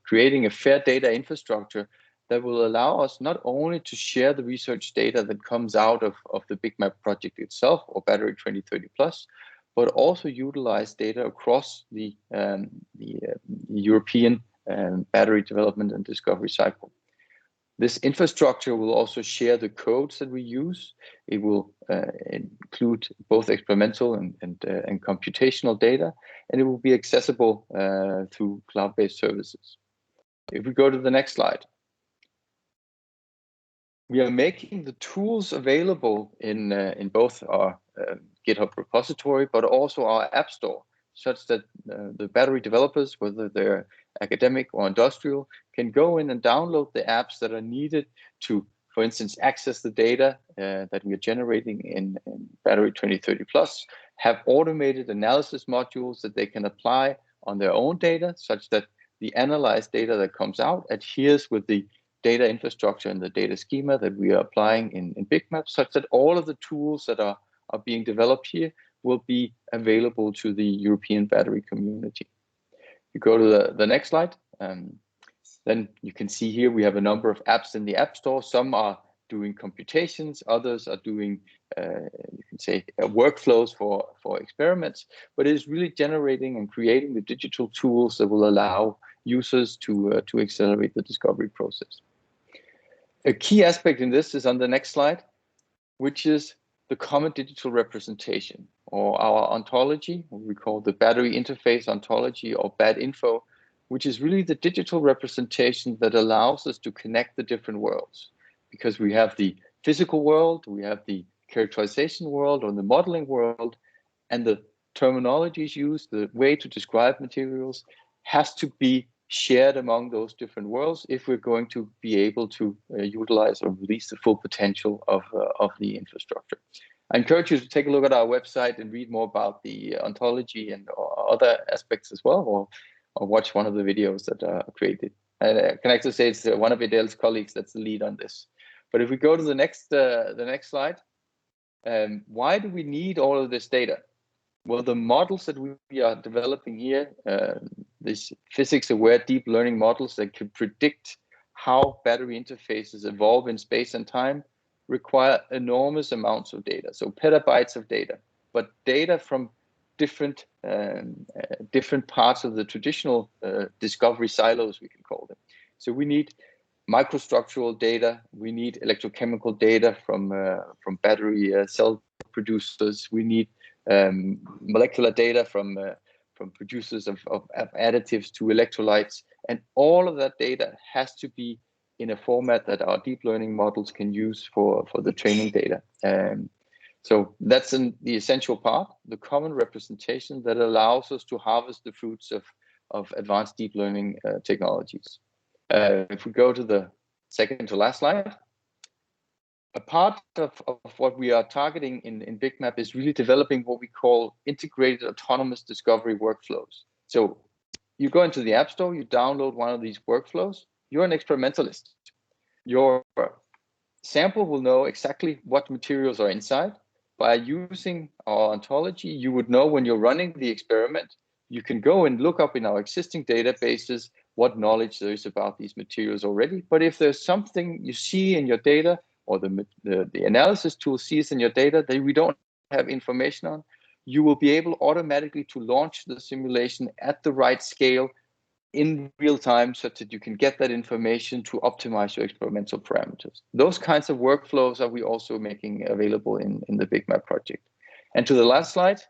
creating a fair data infrastructure that will allow us not only to share the research data that comes out of the BigMap project itself or Battery 2030 Plus, but also utilize data across the European battery development and discovery cycle. This infrastructure will also share the codes that we use. It will include both experimental and computational data, and it will be accessible through cloud-based services. If we go to the next slide. We are making the tools available in both our GitHub repository, but also our App Store, such that the battery developers, whether they're academic or industrial, can go in and download the apps that are needed to, for instance, access the data that we are generating in Battery 2030 Plus, have automated analysis modules that they can apply on their own data, such that the analyzed data that comes out adheres with the data infrastructure and the data schema that we are applying in BigMap, such that all of the tools that are being developed here will be available to the European battery community. If you go to the next slide, then you can see here we have a number of apps in the App Store. Some are doing computations, others are doing, you can say, workflows for experiments, but it is really generating and creating the digital tools that will allow users to accelerate the discovery process. A key aspect in this is on the next slide, which is the common digital representation, or our ontology, what we call the battery interface ontology, or BAT-info, which is really the digital representation that allows us to connect the different worlds. Because we have the physical world, we have the characterization world, or the modeling world, and the terminologies used, the way to describe materials, has to be shared among those different worlds if we're going to be able to utilize or release the full potential of the infrastructure. I encourage you to take a look at our website and read more about the ontology and other aspects as well, or watch one of the videos that are created. I can actually say it's one of Adele's colleagues that's the lead on this. But if we go to the next slide, why do we need all of this data? Well, the models that we are developing here, these physics-aware deep learning models that can predict how battery interfaces evolve in space and time, require enormous amounts of data, so petabytes of data, but data from different parts of the traditional discovery silos, we can call them. So we need microstructural data, we need electrochemical data from battery cell producers, we need molecular data from producers of additives to electrolytes, and all of that data has to be in a format that our deep learning models can use for the training data. So that's the essential part, the common representation that allows us to harvest the fruits of advanced deep learning technologies. If we go to the second to last slide, a part of what we are targeting in BigMap is really developing what we call integrated autonomous discovery workflows. So you go into the App Store, you download one of these workflows, you're an experimentalist. Your sample will know exactly what materials are inside. by using our ontology, you would know when you're running the experiment, you can go and look up in our existing databases what knowledge there is about these materials already. But if there's something you see in your data, or the analysis tool sees in your data that we don't have information on, you will be able automatically to launch the simulation at the right scale in real time, such that you can get that information to optimize your experimental parameters. Those kinds of workflows are we also making available in the Big Map project. And to the last slide,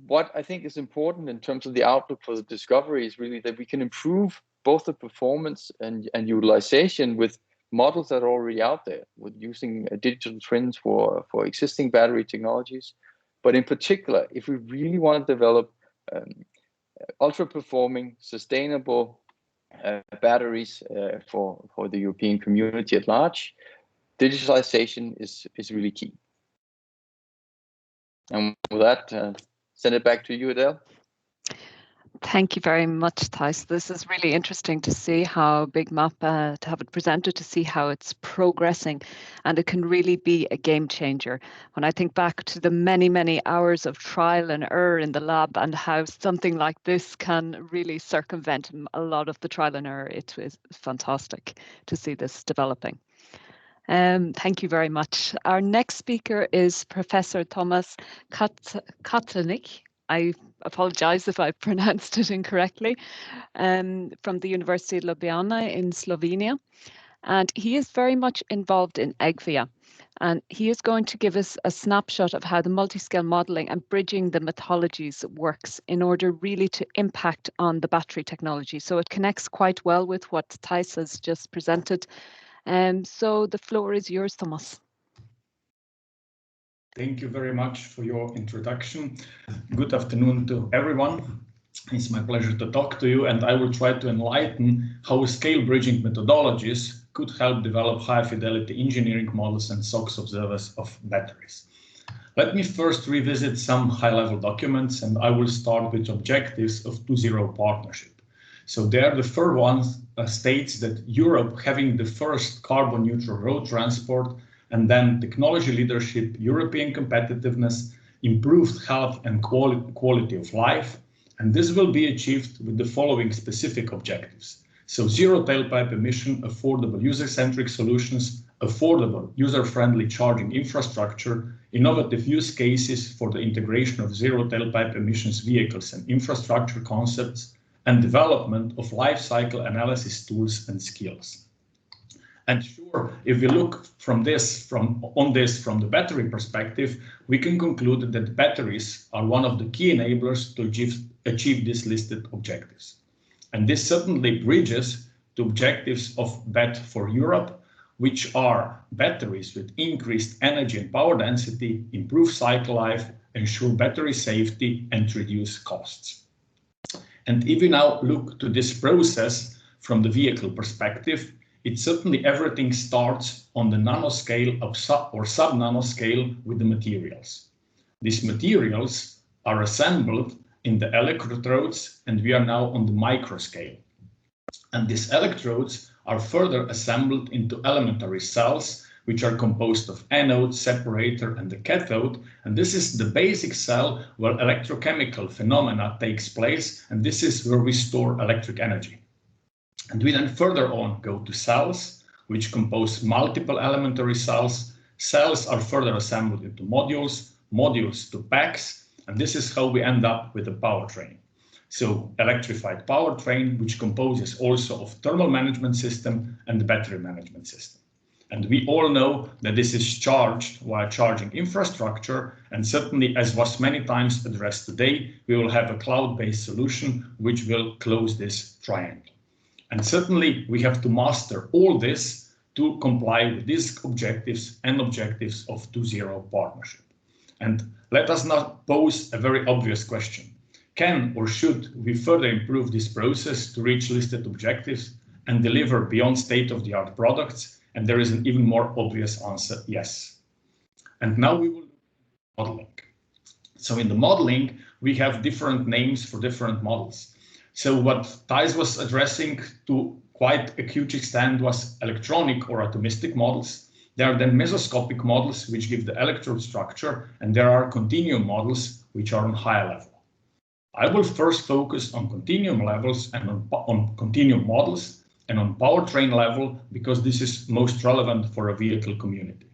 what I think is important in terms of the outlook for the discovery is really that we can improve both the performance and utilization with models that are already out there, with using digital twins for existing battery technologies. But in particular, if we really want to develop ultra-performing, sustainable batteries for the European community at large, digitalization is really key. And with that, send it back to you, Adele. Thank you very much, Tejs. This is really interesting to see how Big Map, to have it presented, to see how it's progressing, and it can really be a game changer. When I think back to the many, many hours of trial and error in the lab and how something like this can really circumvent a lot of the trial and error, it is fantastic to see this developing. Thank you very much. Our next speaker is Professor Tomaž Katrašnik. I apologize if I pronounced it incorrectly, from the University of Ljubljana in Slovenia. And he is very much involved in EGVIA. And he is going to give us a snapshot of how the multi-scale modeling and bridging the methodologies works in order really to impact on the battery technology. So it connects quite well with what Tejs has just presented. So the floor is yours, Tomaž. Thank you very much for your introduction. Good afternoon to everyone. It's my pleasure to talk to you, and I will try to enlighten how scale bridging methodologies could help develop high fidelity engineering models and SOX observers of batteries. Let me first revisit some high-level documents, and I will start with objectives of 2.0 partnership. So there, the first one states that Europe, having the first carbon neutral road transport, and then technology leadership, European competitiveness, improved health and quality of life. And this will be achieved with the following specific objectives. So zero tailpipe emission, affordable user-centric solutions, affordable user-friendly charging infrastructure, innovative use cases for the integration of zero tailpipe emissions vehicles and infrastructure concepts, and development of life cycle analysis tools and skills. And sure, if we look from the battery perspective, we can conclude that batteries are one of the key enablers to achieve these listed objectives. And this certainly bridges to objectives of BET for Europe, which are batteries with increased energy and power density, improve cycle life, ensure battery safety, and reduce costs. And if we now look to this process from the vehicle perspective, it certainly everything starts on the nanoscale or sub-nanoscale with the materials. These materials are assembled in the electrodes, and we are now on the microscale. And these electrodes are further assembled into elementary cells, which are composed of anode, separator, and the cathode. And this is the basic cell where electrochemical phenomena takes place, and this is where we store electric energy. And we then further on go to cells, which compose multiple elementary cells. Cells are further assembled into modules, modules to packs, and this is how we end up with a powertrain. So electrified powertrain, which composes also of thermal management system and the battery management system. And we all know that this is charged via charging infrastructure, and certainly, as was many times addressed today, we will have a cloud-based solution which will close this triangle. And certainly we have to master all this to comply with these objectives and objectives of 2.0 partnership. And let us now pose a very obvious question. Can or should we further improve this process to reach listed objectives and deliver beyond state-of-the-art products? And there is an even more obvious answer, yes. And now we will look at modeling. So in the modeling, we have different names for different models. So what Tejs was addressing to quite a huge extent was electronic or atomistic models. There are then mesoscopic models which give the electrode structure, and there are continuum models which are on higher level. I will first focus on continuum levels and on continuum models and on powertrain level, because this is most relevant for a vehicle community.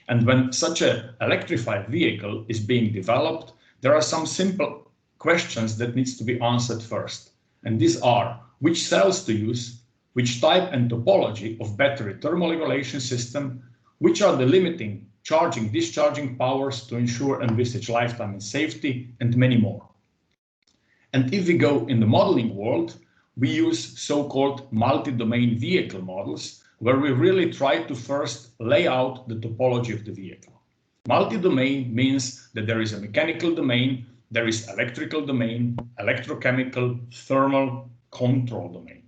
And when such an electrified vehicle is being developed, there are some simple questions that needs to be answered first. And these are: which cells to use, which type and topology of battery thermal regulation system, which are the limiting charging, discharging powers to ensure envisaged lifetime and safety, and many more. And if we go in the modeling world, we use so-called multi-domain vehicle models, where we really try to first lay out the topology of the vehicle. Multi-domain means that there is a mechanical domain, there is electrical domain, electrochemical, thermal, control domain.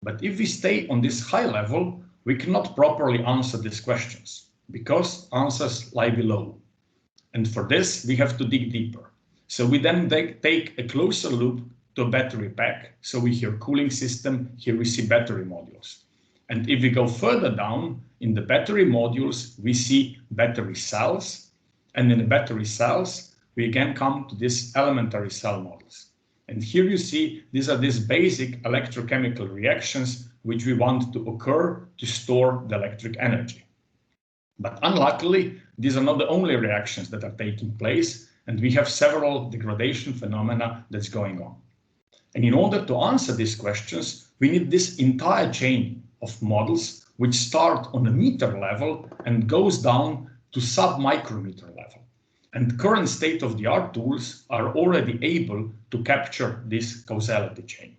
But if we stay on this high level, we cannot properly answer these questions, because answers lie below. And for this, we have to dig deeper. So we then take a closer look to a battery pack. So we hear cooling system, here we see battery modules. And if we go further down in the battery modules, we see battery cells. And in the battery cells, we again come to these elementary cell models. And here you see these are these basic electrochemical reactions which we want to occur to store the electric energy. But unluckily, these are not the only reactions that are taking place, and we have several degradation phenomena that's going on. And in order to answer these questions, we need this entire chain of models which start on a meter level and goes down to sub-micrometer level. And current state-of-the-art tools are already able to capture this causality chain.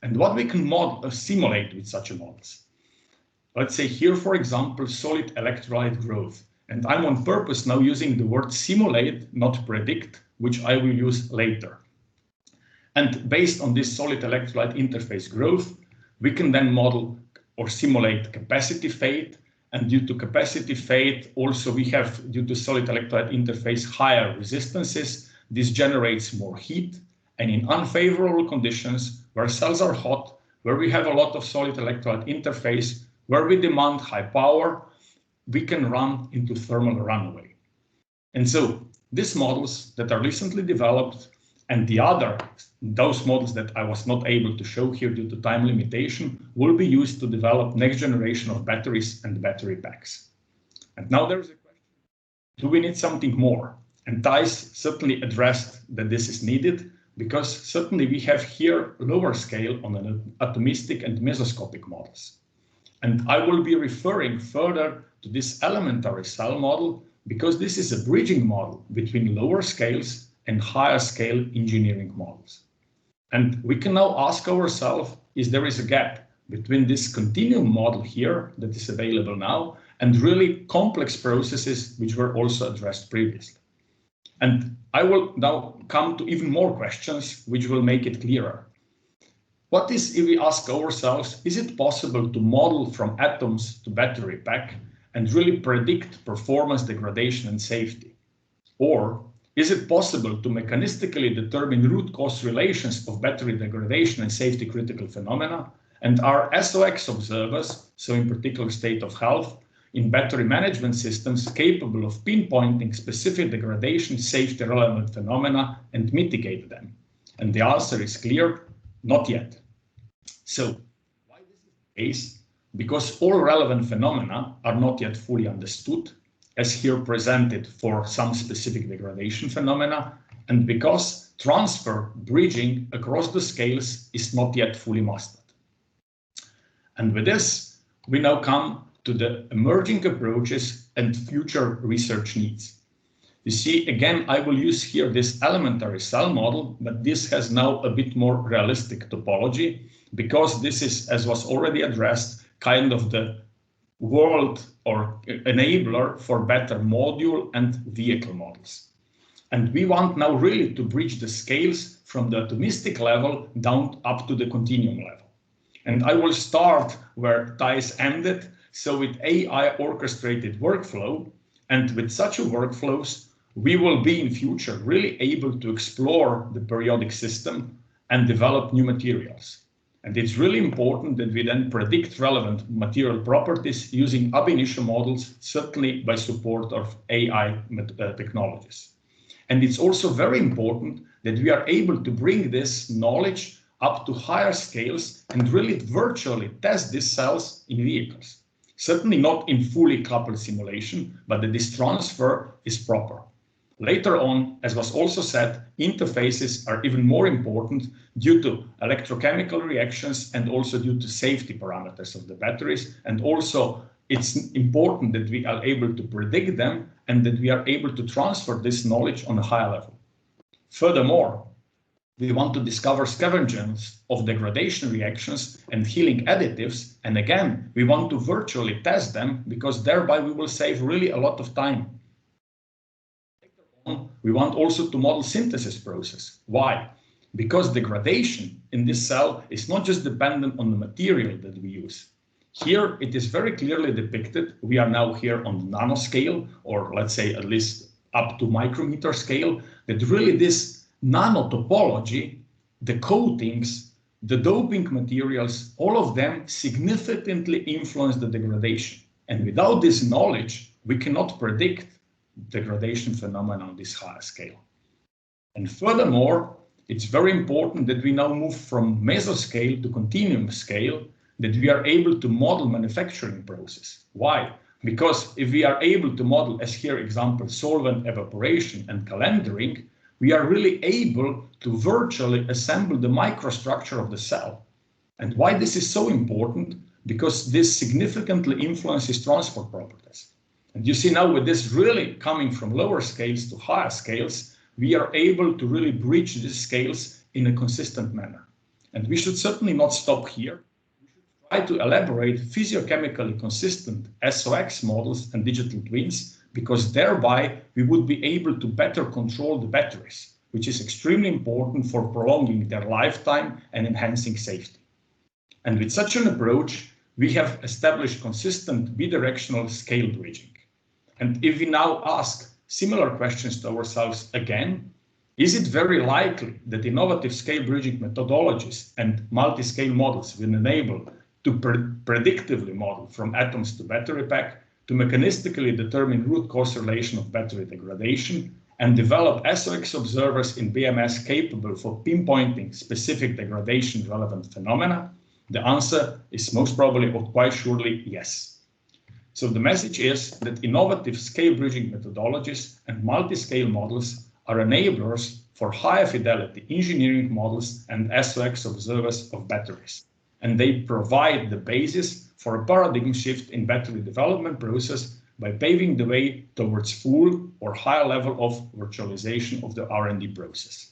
And what we can simulate with such models. Let's say here, for example, solid electrolyte growth. And I'm on purpose now using the word simulate, not predict, which I will use later. And based on this solid electrolyte interface growth, we can then model or simulate capacity fade. And due to capacity fade, also we have, due to solid electrolyte interface, higher resistances. This generates more heat. And in unfavorable conditions, where cells are hot, where we have a lot of solid electrolyte interface, where we demand high power, we can run into thermal runaway. And so these models that are recently developed and those models that I was not able to show here due to time limitation, will be used to develop next generation of batteries and battery packs. And now there's a question: do we need something more? And Tejs certainly addressed that this is needed, because certainly we have here lower scale on an atomistic and mesoscopic models. And I will be referring further to this elementary cell model, because this is a bridging model between lower scales and higher scale engineering models. And we can now ask ourselves, is there is a gap between this continuum model here that is available now and really complex processes which were also addressed previously. And I will now come to even more questions which will make it clearer. What is, if we ask ourselves, is it possible to model from atoms to battery pack and really predict performance degradation and safety? Or is it possible to mechanistically determine root cause relations of battery degradation and safety critical phenomena? And are SOX observers, so in particular state of health, in battery management systems capable of pinpointing specific degradation, safety relevant phenomena and mitigate them? And the answer is clear, not yet. So why this is the case? Because all relevant phenomena are not yet fully understood, as here presented for some specific degradation phenomena, and because transfer bridging across the scales is not yet fully mastered. And with this, we now come to the emerging approaches and future research needs. You see, again, I will use here this elementary cell model, but this has now a bit more realistic topology, because this is, as was already addressed, kind of the world or enabler for better module and vehicle models. And we want now really to bridge the scales from the atomistic level down up to the continuum level. And I will start where Tejs ended, so with AI orchestrated workflow. And with such a workflows, we will be in future really able to explore the periodic system and develop new materials. And it's really important that we then predict relevant material properties using ab initio models, certainly by support of AI technologies. And it's also very important that we are able to bring this knowledge up to higher scales and really virtually test these cells in vehicles. Certainly not in fully coupled simulation, but that this transfer is proper. Later on, as was also said, interfaces are even more important due to electrochemical reactions and also due to safety parameters of the batteries. And also it's important that we are able to predict them and that we are able to transfer this knowledge on a higher level. Furthermore, we want to discover scavengers of degradation reactions and healing additives. And again, we want to virtually test them because thereby we will save really a lot of time. We want also to model synthesis process. Why? Because degradation in this cell is not just dependent on the material that we use. Here it is very clearly depicted. We are now here on the nanoscale, or let's say at least up to micrometer scale, that really this nanotopology, the coatings, the doping materials, all of them significantly influence the degradation. And without this knowledge, we cannot predict degradation phenomena on this higher scale. And furthermore, it's very important that we now move from mesoscale to continuum scale, that we are able to model manufacturing process. Why? Because if we are able to model, as here example, solvent evaporation and calendaring, we are really able to virtually assemble the microstructure of the cell. And why this is so important? Because this significantly influences transport properties. And you see now with this really coming from lower scales to higher scales, we are able to really bridge these scales in a consistent manner. And we should certainly not stop here. We should try to elaborate physiochemically consistent SOX models and digital twins, because thereby we would be able to better control the batteries, which is extremely important for prolonging their lifetime and enhancing safety. And with such an approach, we have established consistent bidirectional scale bridging. And if we now ask similar questions to ourselves again, is it very likely that innovative scale bridging methodologies and multi-scale models will enable to predictively model from atoms to battery pack, to mechanistically determine root cause relation of battery degradation, and develop SOX observers in BMS capable for pinpointing specific degradation relevant phenomena? The answer is most probably or quite surely yes. So the message is that innovative scale bridging methodologies and multi-scale models are enablers for higher fidelity engineering models and SOX observers of batteries. And they provide the basis for a paradigm shift in battery development process by paving the way towards full or higher level of virtualization of the R&D process.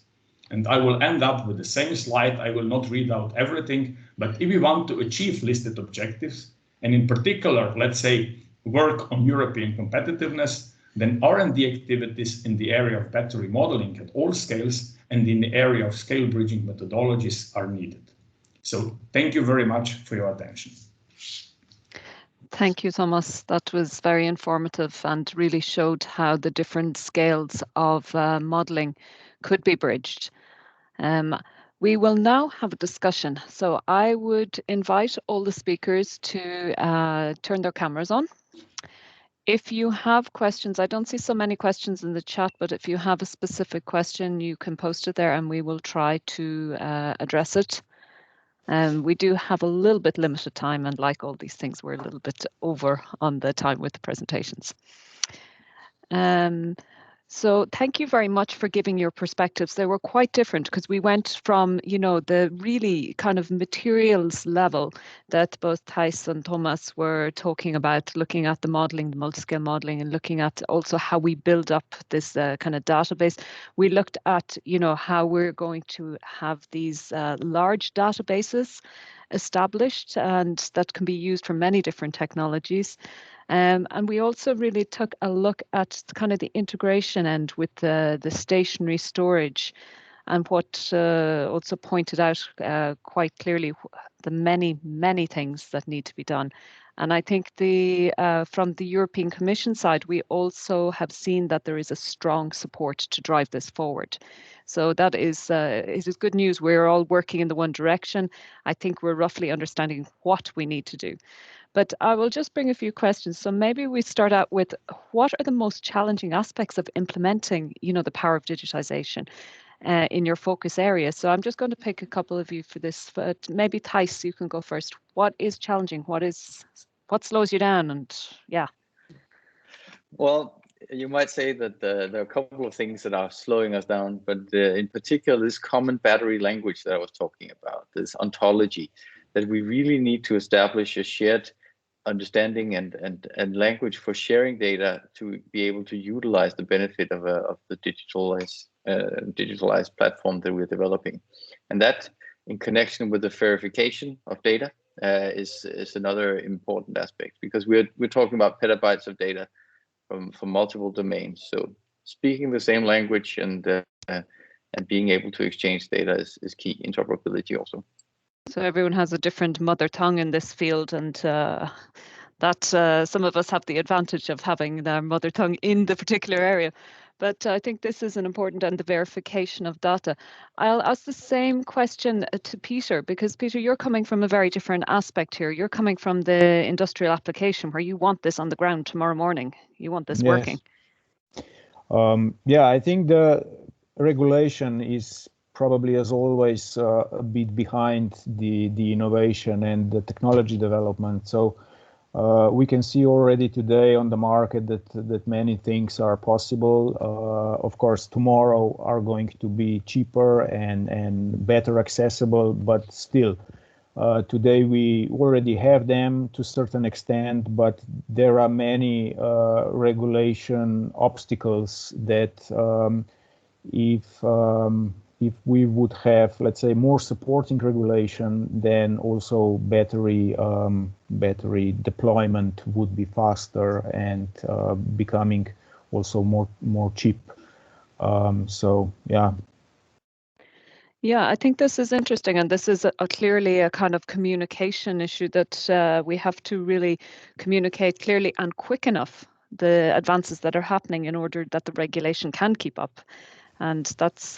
And I will end up with the same slide. I will not read out everything, but if we want to achieve listed objectives, and in particular, let's say, work on European competitiveness, then R&D activities in the area of battery modeling at all scales and in the area of scale bridging methodologies are needed. So thank you very much for your attention. Thank you, Tomaž. That was very informative and really showed how the different scales of modeling could be bridged. We will now have a discussion. So I would invite all the speakers to turn their cameras on. If you have questions, I don't see so many questions in the chat, but if you have a specific question, you can post it there and we will try to address it. We do have a little bit limited time, and like all these things, we're a little bit over on the time with the presentations. So thank you very much for giving your perspectives. They were quite different because we went from, you know, the really kind of materials level that both Tejs and Tomaž were talking about, looking at the modeling, the multi-scale modeling, and looking at also how we build up this kind of database. We looked at, you know, how we're going to have these large databases established and that can be used for many different technologies. And we also really took a look at kind of the integration end with the stationary storage, and what also pointed out quite clearly the many things that need to be done. And I think from the European Commission side, we also have seen that there is a strong support to drive this forward. So that is good news. We're all working in the one direction. I think we're roughly understanding what we need to do. But I will just bring a few questions. So maybe we start out with, what are the most challenging aspects of implementing, the power of digitization in your focus area? So I'm just going to pick a couple of you for this, but maybe Tejs, you can go first. What is challenging? What slows you down? And yeah. Well, you might say that there are a couple of things that are slowing us down, but in particular, this common battery language that I was talking about, this ontology, that we really need to establish a shared understanding and language for sharing data to be able to utilize the benefit of the digitalized platform that we're developing. And that, in connection with the verification of data, is another important aspect, because we're talking about petabytes of data from multiple domains. So speaking the same language and being able to exchange data is key. Interoperability also. So everyone has a different mother tongue in this field, and that some of us have the advantage of having their mother tongue in the particular area. But I think this is an important, and the verification of data. I'll ask the same question to Peter, because Peter, you're coming from a very different aspect here. You're coming from the industrial application where you want this on the ground tomorrow morning. You want this working. Yeah, I think the regulation is probably, as always, a bit behind the innovation and the technology development. So we can see already today on the market that many things are possible. Of course, tomorrow are going to be cheaper and better accessible, but still, today we already have them to a certain extent, but there are many regulation obstacles that if we would have, let's say, more supporting regulation, then also battery deployment would be faster and becoming also more cheap. So yeah. Yeah, I think this is interesting, and this is clearly a kind of communication issue that we have to really communicate clearly and quick enough the advances that are happening in order that the regulation can keep up. And that's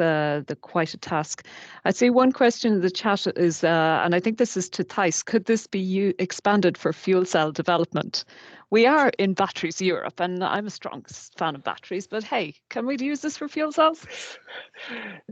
quite a task. I see one question in the chat is, and I think this is to Tejs, could this be expanded for fuel cell development? We are in Batteries Europe, and I'm a strong fan of batteries, but hey, can we use this for fuel cells?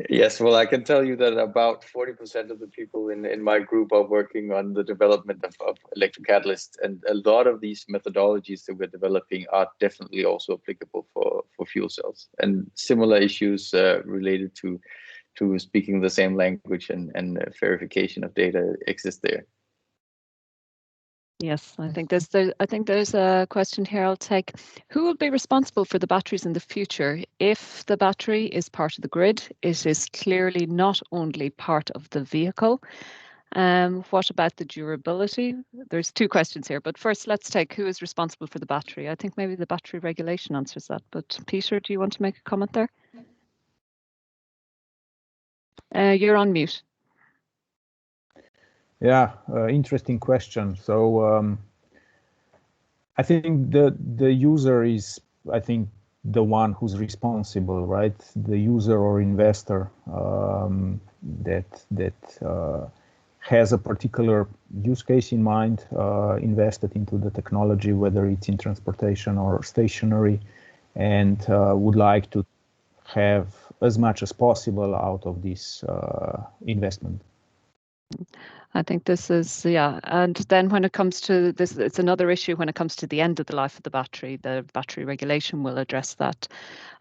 Yes, well, I can tell you that about 40% of the people in my group are working on the development of electric catalysts, and a lot of these methodologies that we're developing are definitely also applicable for fuel cells, and similar issues related to speaking the same language and verification of data exist there. Yes, I think there's a question here I'll take. Who will be responsible for the batteries in the future? If the battery is part of the grid, it is clearly not only part of the vehicle. What about the durability? There's two questions here, but first let's take who is responsible for the battery. I think maybe the battery regulation answers that, but Peter, do you want to make a comment there? You're on mute. Yeah, interesting question. So I think the user is, I think, the one who's responsible, right? The user or investor that has a particular use case in mind, invested into the technology, whether it's in transportation or stationary, and would like to have as much as possible out of this investment. I think this is, yeah. And then when it comes to this, it's another issue when it comes to the end of the life of the battery regulation will address that.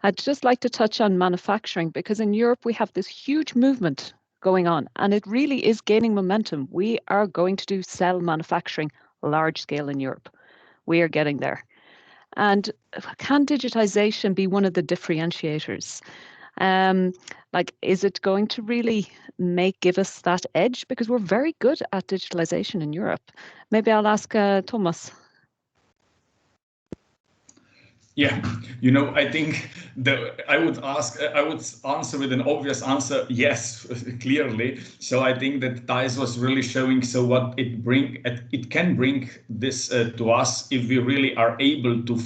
I'd just like to touch on manufacturing, because in Europe we have this huge movement going on, and it really is gaining momentum. We are going to do cell manufacturing large scale in Europe. We are getting there. And can digitization be one of the differentiators? Like, is it going to really give us that edge? Because we're very good at digitalization in Europe. Maybe I'll ask Tomaž. Yeah, I think I would answer with an obvious answer, yes, clearly. So I think that Tejs was really showing what it can bring this to us if we really are able to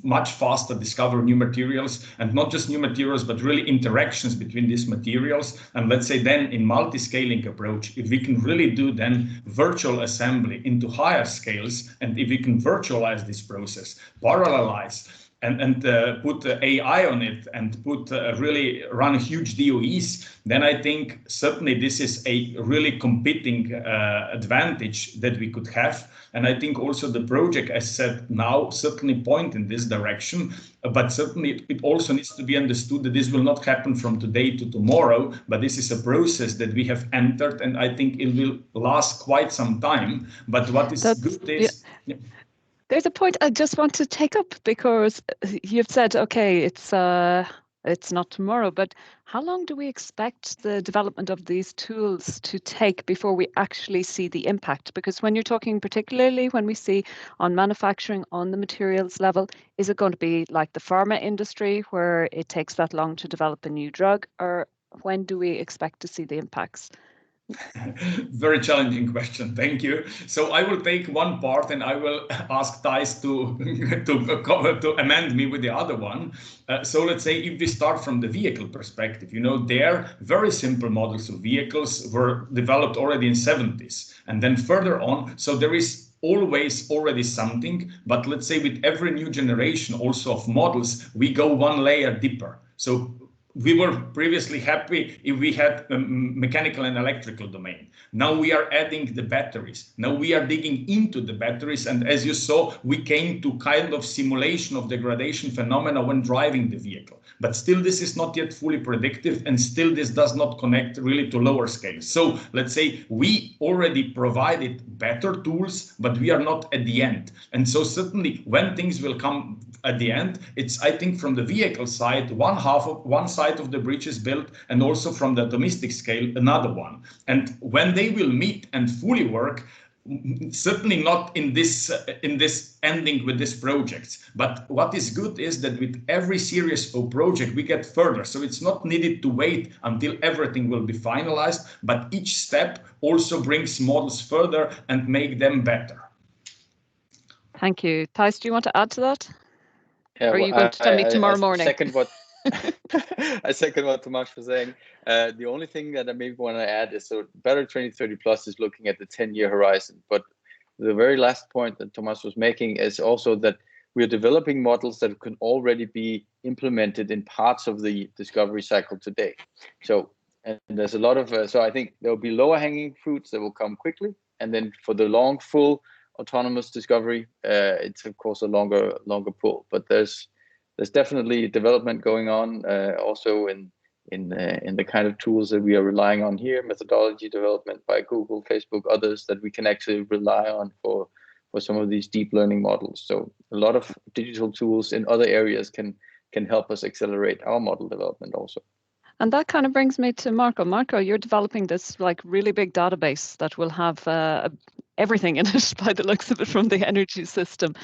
much faster discover new materials, and not just new materials, but really interactions between these materials. And let's say then in multi-scaling approach, if we can really do then virtual assembly into higher scales, and if we can virtualize this process, parallelize, and put AI on it, and really run huge DOEs, then I think certainly this is a really competing advantage that we could have. And I think also the project, as said now, certainly point in this direction, but certainly it also needs to be understood that this will not happen from today to tomorrow, but this is a process that we have entered, and I think it will last quite some time. But what is good is... Yeah. There's a point I just want to take up, because you've said, okay, it's not tomorrow, but how long do we expect the development of these tools to take before we actually see the impact? Because when you're talking particularly when we see on manufacturing on the materials level, is it going to be like the pharma industry where it takes that long to develop a new drug, or when do we expect to see the impacts? Very challenging question. Thank you. So I will take one part and I will ask Tejs to amend me with the other one. So let's say if we start from the vehicle perspective, there very simple models of vehicles were developed already in 70s, and then further on. So there is always already something, but let's say with every new generation also of models, we go one layer deeper. So we were previously happy if we had a mechanical and electrical domain. Now we are adding the batteries. Now we are digging into the batteries. And as you saw, we came to kind of simulation of degradation phenomena when driving the vehicle. But still, this is not yet fully predictive. And still, this does not connect really to lower scales. So let's say we already provided better tools, but we are not at the end. And so certainly when things will come at the end, it's, I think, from the vehicle side, one side of the bridge is built, and also from the domestic scale, another one. And when they will meet and fully work, certainly not in this ending with this project. But what is good is that with every series of project, we get further. So it's not needed to wait until everything will be finalized, but each step also brings models further and make them better. Thank you. Tejs, do you want to add to that? Yeah, or are you going to tell me tomorrow morning? I second what Tomaž was saying. The only thing that I maybe want to add is, so Better 2030 Plus is looking at the 10-year horizon. But the very last point that Tomaž was making is also that we're developing models that can already be implemented in parts of the discovery cycle today. So, and there's a lot of, so I think there will be lower hanging fruits that will come quickly. And then for the long, full autonomous discovery, it's of course a longer pull. But there's definitely development going on also in the kind of tools that we are relying on here, methodology development by Google, Facebook, others that we can actually rely on for some of these deep learning models. So a lot of digital tools in other areas can help us accelerate our model development also. And that kind of brings me to Marco. Marco, you're developing this like really big database that will have everything in it by the looks of it from the energy system.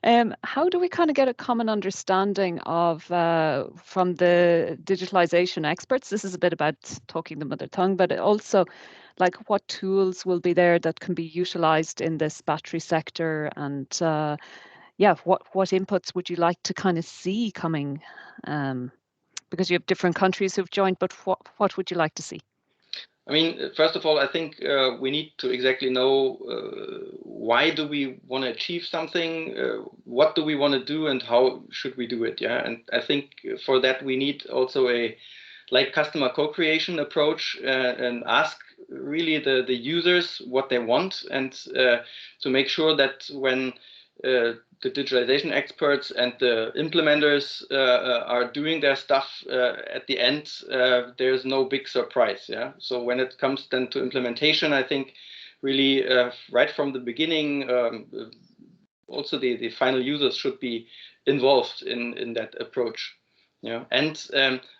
How do we kind of get a common understanding of from the digitalization experts? This is a bit about talking the mother tongue, but also like what tools will be there that can be utilized in this battery sector, and yeah, what inputs would you like to kind of see coming? Because you have different countries who've joined, but what would you like to see? I mean, first of all, I think we need to exactly know why do we want to achieve something, what do we want to do, and how should we do it? Yeah, and I think for that we need also a customer co-creation approach and ask really the users what they want, and to make sure that when the digitalization experts and the implementers are doing their stuff at the end, there's no big surprise. Yeah. So when it comes then to implementation, I think really right from the beginning, also the final users should be involved in that approach. Yeah. And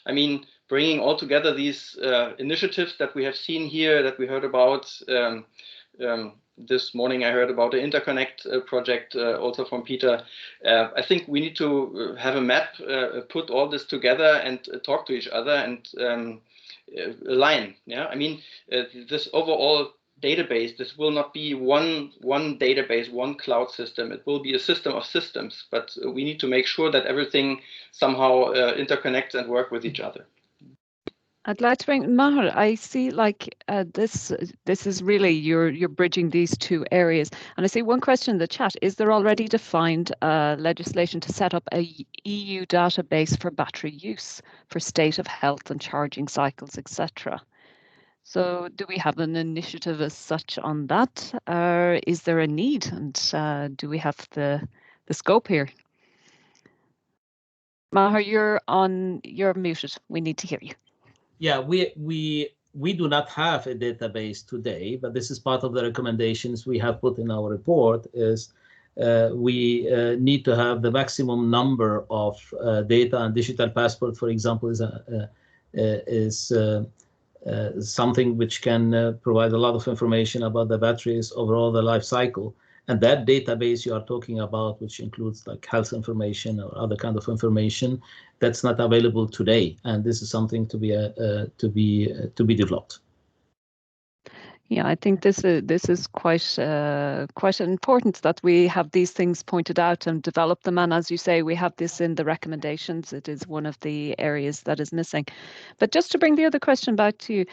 I mean, bringing all together these initiatives that we have seen here, that we heard about, this morning I heard about the interconnect project also from Peter. I think we need to have a map, put all this together and talk to each other and align. Yeah, I mean, this overall database, this will not be one database, one cloud system. It will be a system of systems, but we need to make sure that everything somehow interconnects and work with each other. I'd like to bring Maher. I see like this is really you're bridging these two areas, and I see one question in the chat: is there already defined legislation to set up a EU database for battery use, for state of health and charging cycles, etc.? So do we have an initiative as such on that, or is there a need, and do we have the scope here? Maher, you're muted. We need to hear you. Yeah, we do not have a database today, but this is part of the recommendations we have put in our report. Is we need to have the maximum number of data, and digital passport, for example, is something which can provide a lot of information about the batteries overall the life cycle. And that database you are talking about, which includes like health information or other kind of information, that's not available today. And this is something to be developed. Yeah, I think this is quite important that we have these things pointed out and develop them. And as you say, we have this in the recommendations. It is one of the areas that is missing. But just to bring the other question back to you,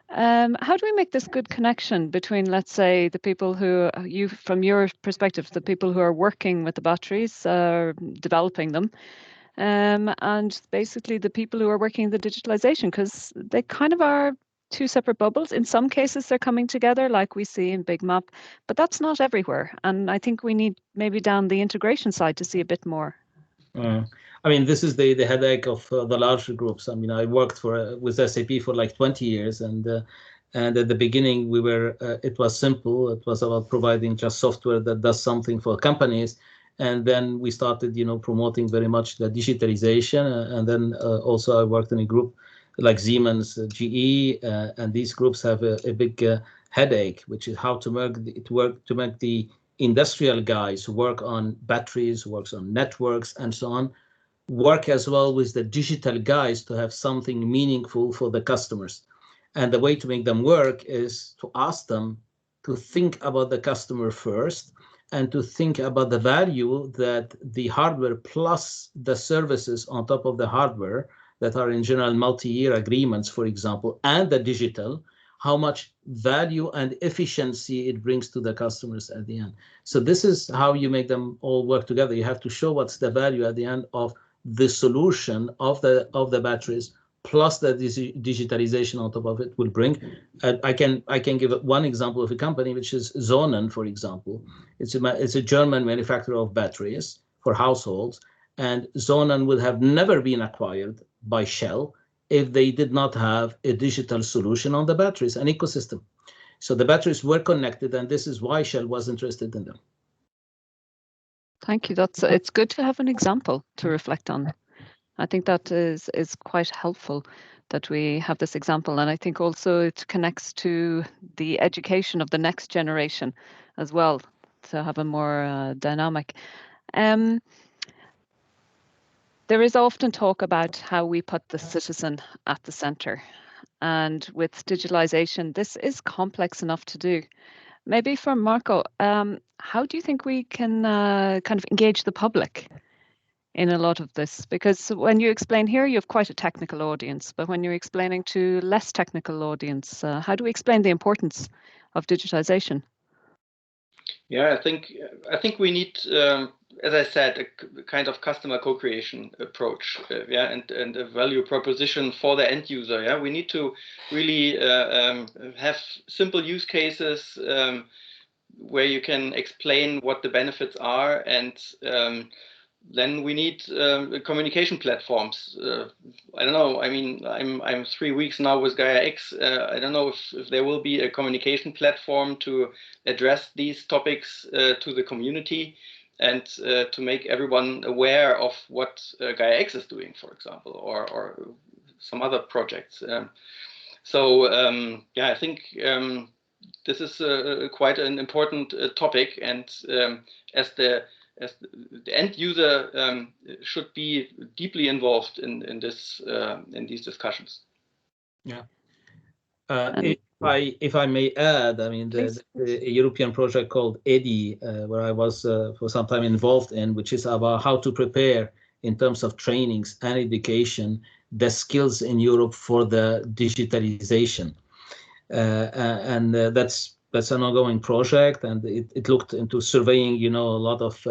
how do we make this good connection between, let's say, the people who from your perspective, the people who are working with the batteries, developing them, and basically the people who are working in the digitalization, because they kind of are two separate bubbles. In some cases, they're coming together like we see in Big Map, but that's not everywhere. And I think we need maybe down the integration side to see a bit more. I mean, this is the headache of the larger groups. I mean, I worked with SAP for like 20 years, and at the beginning it was simple. It was about providing just software that does something for companies. And then we started, promoting very much the digitalization. And then also I worked in a group like Siemens, GE, and these groups have a big headache, which is how to make the industrial guys who work on batteries, who works on networks and so on, work as well with the digital guys to have something meaningful for the customers. And the way to make them work is to ask them to think about the customer first, and to think about the value that the hardware plus the services on top of the hardware that are in general multi-year agreements, for example, and the digital, how much value and efficiency it brings to the customers at the end. So this is how you make them all work together. You have to show what's the value at the end of the solution of the batteries, plus the digitalization on top of it will bring. I can give one example of a company, which is Sonnen, for example. It's a German manufacturer of batteries for households, and Sonnen would have never been acquired by Shell if they did not have a digital solution on the batteries, an ecosystem. So the batteries were connected, and this is why Shell was interested in them. Thank you. It's good to have an example to reflect on. I think that is quite helpful that we have this example, and I think also it connects to the education of the next generation as well, to have a more dynamic. There is often talk about how we put the citizen at the center, and with digitalization, this is complex enough to do. Maybe for Marco, how do you think we can kind of engage the public in a lot of this? Because when you explain here, you have quite a technical audience, but when you're explaining to less technical audience, how do we explain the importance of digitalization? Yeah, I think we need, as I said, a kind of customer co-creation approach, and a value proposition for the end user. Yeah, we need to really have simple use cases where you can explain what the benefits are, and then we need communication platforms. I don't know. I mean, I'm 3 weeks now with Gaia-X. I don't know if there will be a communication platform to address these topics to the community, and to make everyone aware of what Gaia-X is doing, for example, or some other projects. So yeah, I think this is quite an important topic, and as the end user should be deeply involved in these discussions. Yeah. If I may add, I mean, the European project called EDI, where I was for some time involved in, which is about how to prepare in terms of trainings and education, the skills in Europe for the digitalization. And that's an ongoing project, and it looked into surveying, you know, a lot of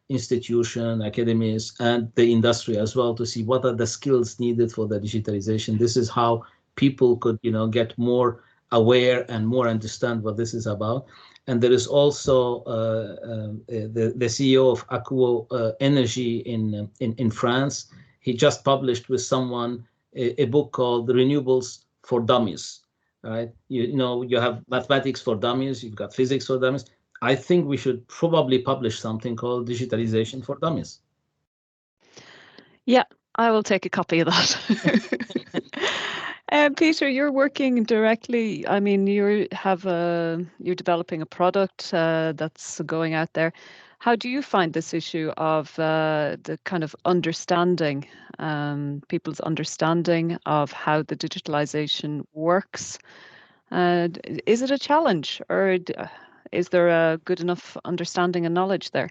institution, academies, and the industry as well, to see what are the skills needed for the digitalization. This is how people could, you know, get more aware and more understand what this is about. And there is also the CEO of Acwo Energy in France. He just published with someone a book called Renewables for Dummies. Right? You know, you have mathematics for dummies, you've got physics for dummies. I think we should probably publish something called Digitalization for Dummies. Yeah, I will take a copy of that. Peter, you're working directly. I mean, you're developing a product that's going out there. How do you find this issue of the kind of understanding, people's understanding of how the digitalization works? Is it a challenge, or is there a good enough understanding and knowledge there?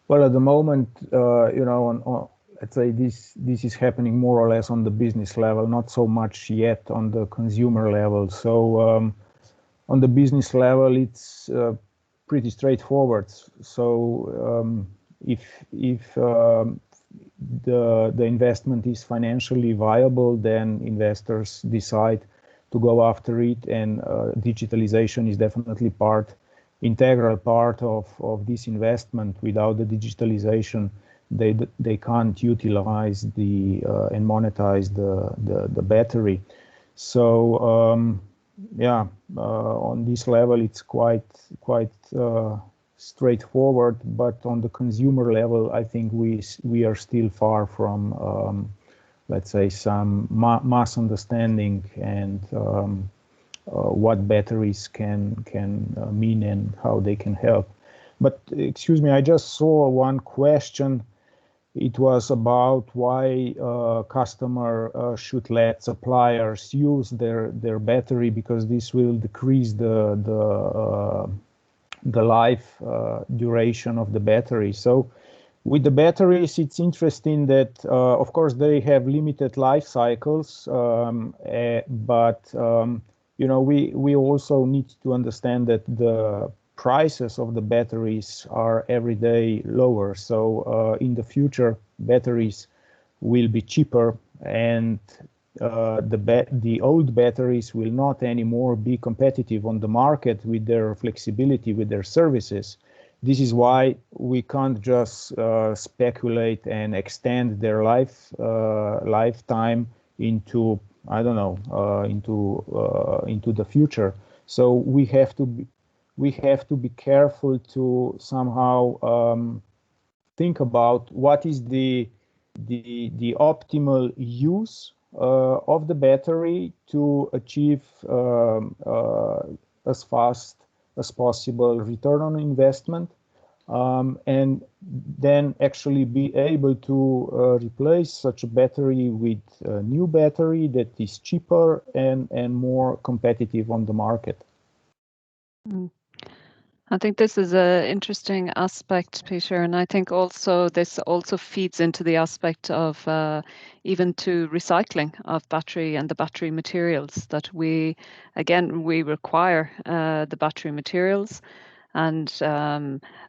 Well, at the moment, you know, let's say this is happening more or less on the business level, not so much yet on the consumer level. So on the business level, it's pretty straightforward. So if the investment is financially viable, then investors decide to go after it, and digitalization is definitely integral part of this investment. Without the digitalization, they can't utilize and monetize the battery. So yeah, on this level it's quite straightforward, but on the consumer level, I think we are still far from let's say some mass understanding and what batteries can mean and how they can help. But excuse me, I just saw one question. It was about why customer should let suppliers use their battery, because this will decrease the life duration of the battery. So with the batteries, it's interesting that of course they have limited life cycles, but you know, we also need to understand that the prices of the batteries are every day lower. So in the future, batteries will be cheaper, and the old batteries will not anymore be competitive on the market with their flexibility, with their services. This is why we can't just speculate and extend their lifetime into, I don't know, into the future. So we have to be careful to somehow think about what is the optimal use of the battery to achieve as fast as possible return on investment, and then actually be able to replace such a battery with a new battery that is cheaper and more competitive on the market. I think this is an interesting aspect, Peter, and I think also this also feeds into the aspect of even to recycling of battery and the battery materials, that we require the battery materials, and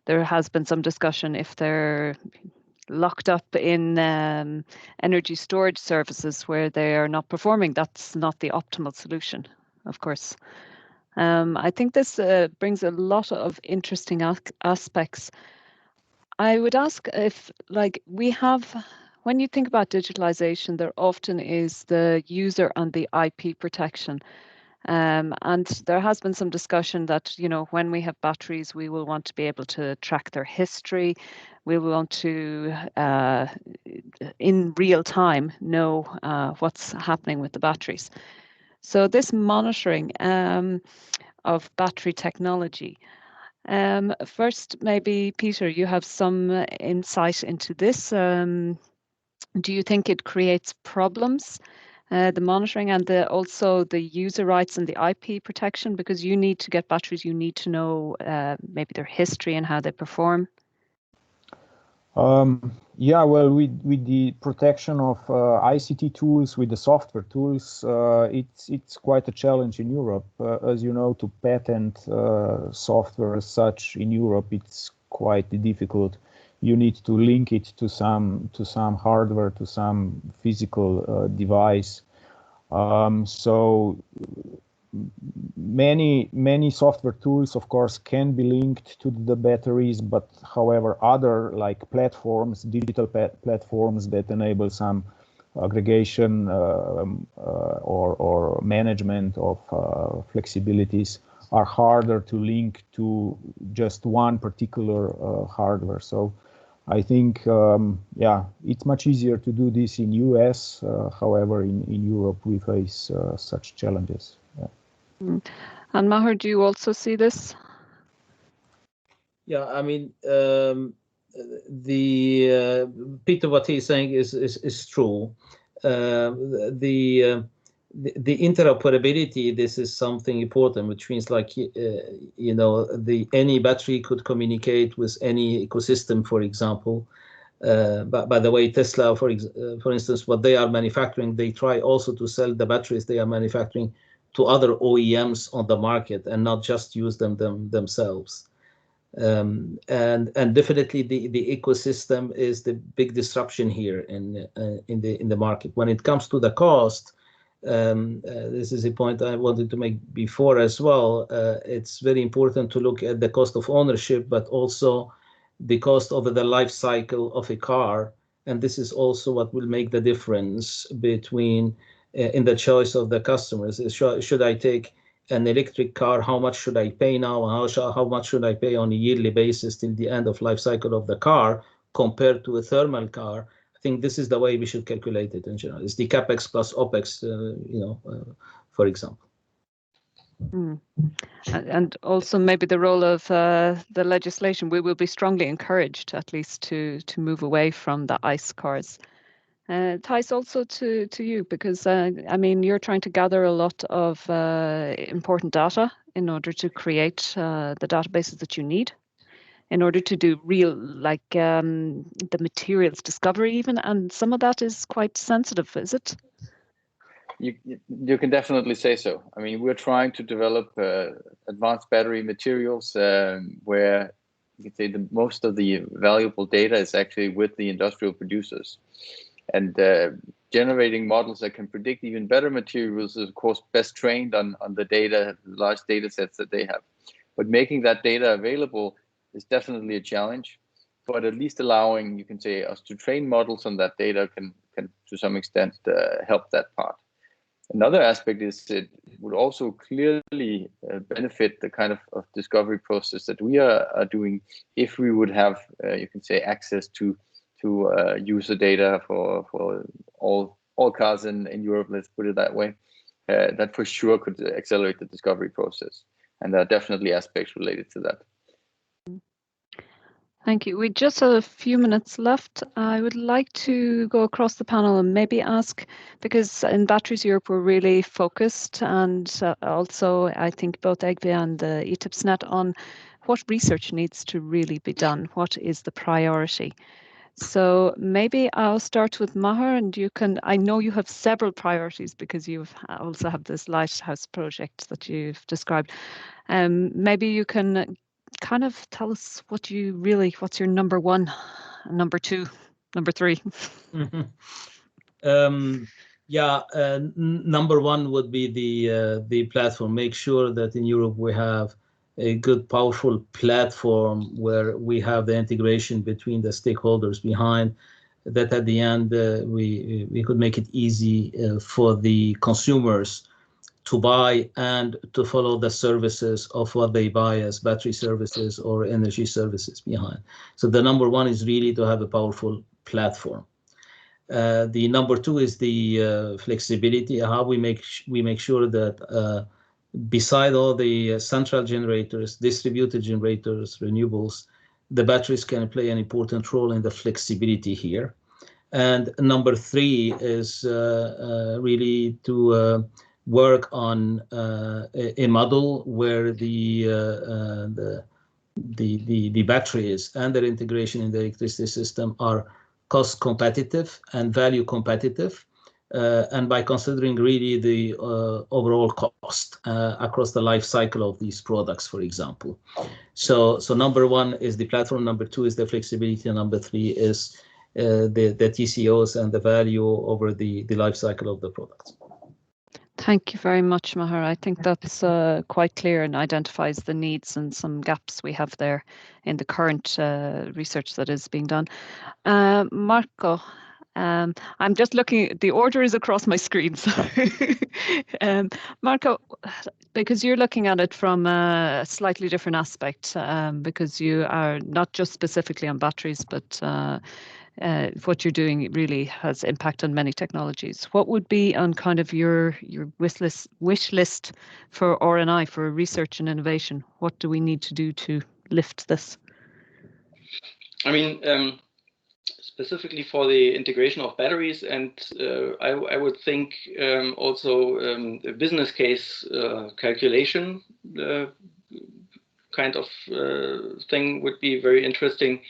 there has been some discussion if they're locked up in energy storage services where they are not performing, that's not the optimal solution, of course. I think this brings a lot of interesting aspects. I would ask if, like, when you think about digitalization, there often is the user and the IP protection. And there has been some discussion that, you know, when we have batteries, we will want to be able to track their history. We will want to, in real time, know what's happening with the batteries. So this monitoring of battery technology. First, maybe Peter, you have some insight into this. Do you think it creates problems, the monitoring and also the user rights and the IP protection? Because you need to get batteries, you need to know maybe their history and how they perform. Yeah, well, with the protection of ICT tools, with the software tools, it's quite a challenge in Europe. As you know, to patent software as such in Europe, it's quite difficult. You need to link it to some hardware, to some physical device. So many software tools, of course, can be linked to the batteries, but however, other like platforms, digital platforms that enable some aggregation or management of flexibilities are harder to link to just one particular hardware. So I think, yeah, it's much easier to do this in US. However, in Europe, we face such challenges. Yeah. And Maher, do you also see this? Yeah, I mean, Peter, what he's saying is true. The interoperability, this is something important, which means like, you know, any battery could communicate with any ecosystem, for example. But by the way, Tesla, for instance, what they are manufacturing, they try also to sell the batteries they are manufacturing to other OEMs on the market and not just use them themselves. And definitely the ecosystem is the big disruption here in the market. When it comes to the cost, this is a point I wanted to make before as well. It's very important to look at the cost of ownership, but also the cost over the life cycle of a car. And this is also what will make the difference between in the choice of the customers. Should I take an electric car? How much should I pay now? How much should I pay on a yearly basis till the end of life cycle of the car compared to a thermal car? I think this is the way we should calculate it in general. It's the CapEx plus OpEx, you know, for example. And also maybe the role of the legislation. We will be strongly encouraged, at least, to move away from the ICE cars. Tejs, also to you, because I mean, you're trying to gather a lot of important data in order to create the databases that you need, in order to do real, like the materials discovery even, and some of that is quite sensitive, is it? You can definitely say so. I mean, we're trying to develop advanced battery materials where you can say most of the valuable data is actually with the industrial producers. And generating models that can predict even better materials is, of course, best trained on the data, large data sets that they have. But making that data available is definitely a challenge. But at least allowing, you can say, us to train models on that data can to some extent help that part. Another aspect is it would also clearly benefit the kind of discovery process that we are doing if we would have, you can say, access to user data for all cars in Europe, let's put it that way. That for sure could accelerate the discovery process. And there are definitely aspects related to that. Thank you. We just have a few minutes left. I would like to go across the panel and maybe ask, because in Batteries Europe we're really focused, and also I think both EGVIA and the ETIP SNET on what research needs to really be done. What is the priority? So maybe I'll start with Maher, and you can, I know you have several priorities because you also have this lighthouse project that you've described. Maybe you can kind of tell us what you really, what's your number one, number two, number three? Yeah, number one would be the platform. Make sure that in Europe we have a good, powerful platform where we have the integration between the stakeholders behind that. At the end, we could make it easy for the consumers to buy and to follow the services of what they buy as battery services or energy services behind. So the number one is really to have a powerful platform. The number two is the flexibility, how we make sure that beside all the central generators, distributed generators, renewables, the batteries can play an important role in the flexibility here. And number three is really to work on a model where the batteries and their integration in the electricity system are cost competitive and value competitive, and by considering really the overall cost across the life cycle of these products, for example. So number one is the platform, number two is the flexibility, and number three is the TCOs and the value over the life cycle of the products. Thank you very much, Maher. I think that's quite clear and identifies the needs and some gaps we have there in the current research that is being done. Marco, I'm just looking, the order is across my screen. So Marco, because you're looking at it from a slightly different aspect, because you are not just specifically on batteries, but what you're doing really has impact on many technologies. What would be on kind of your wish list for R&I, for research and innovation? What do we need to do to lift this? I mean, specifically for the integration of batteries, and I would think also a business case calculation kind of thing would be very interesting.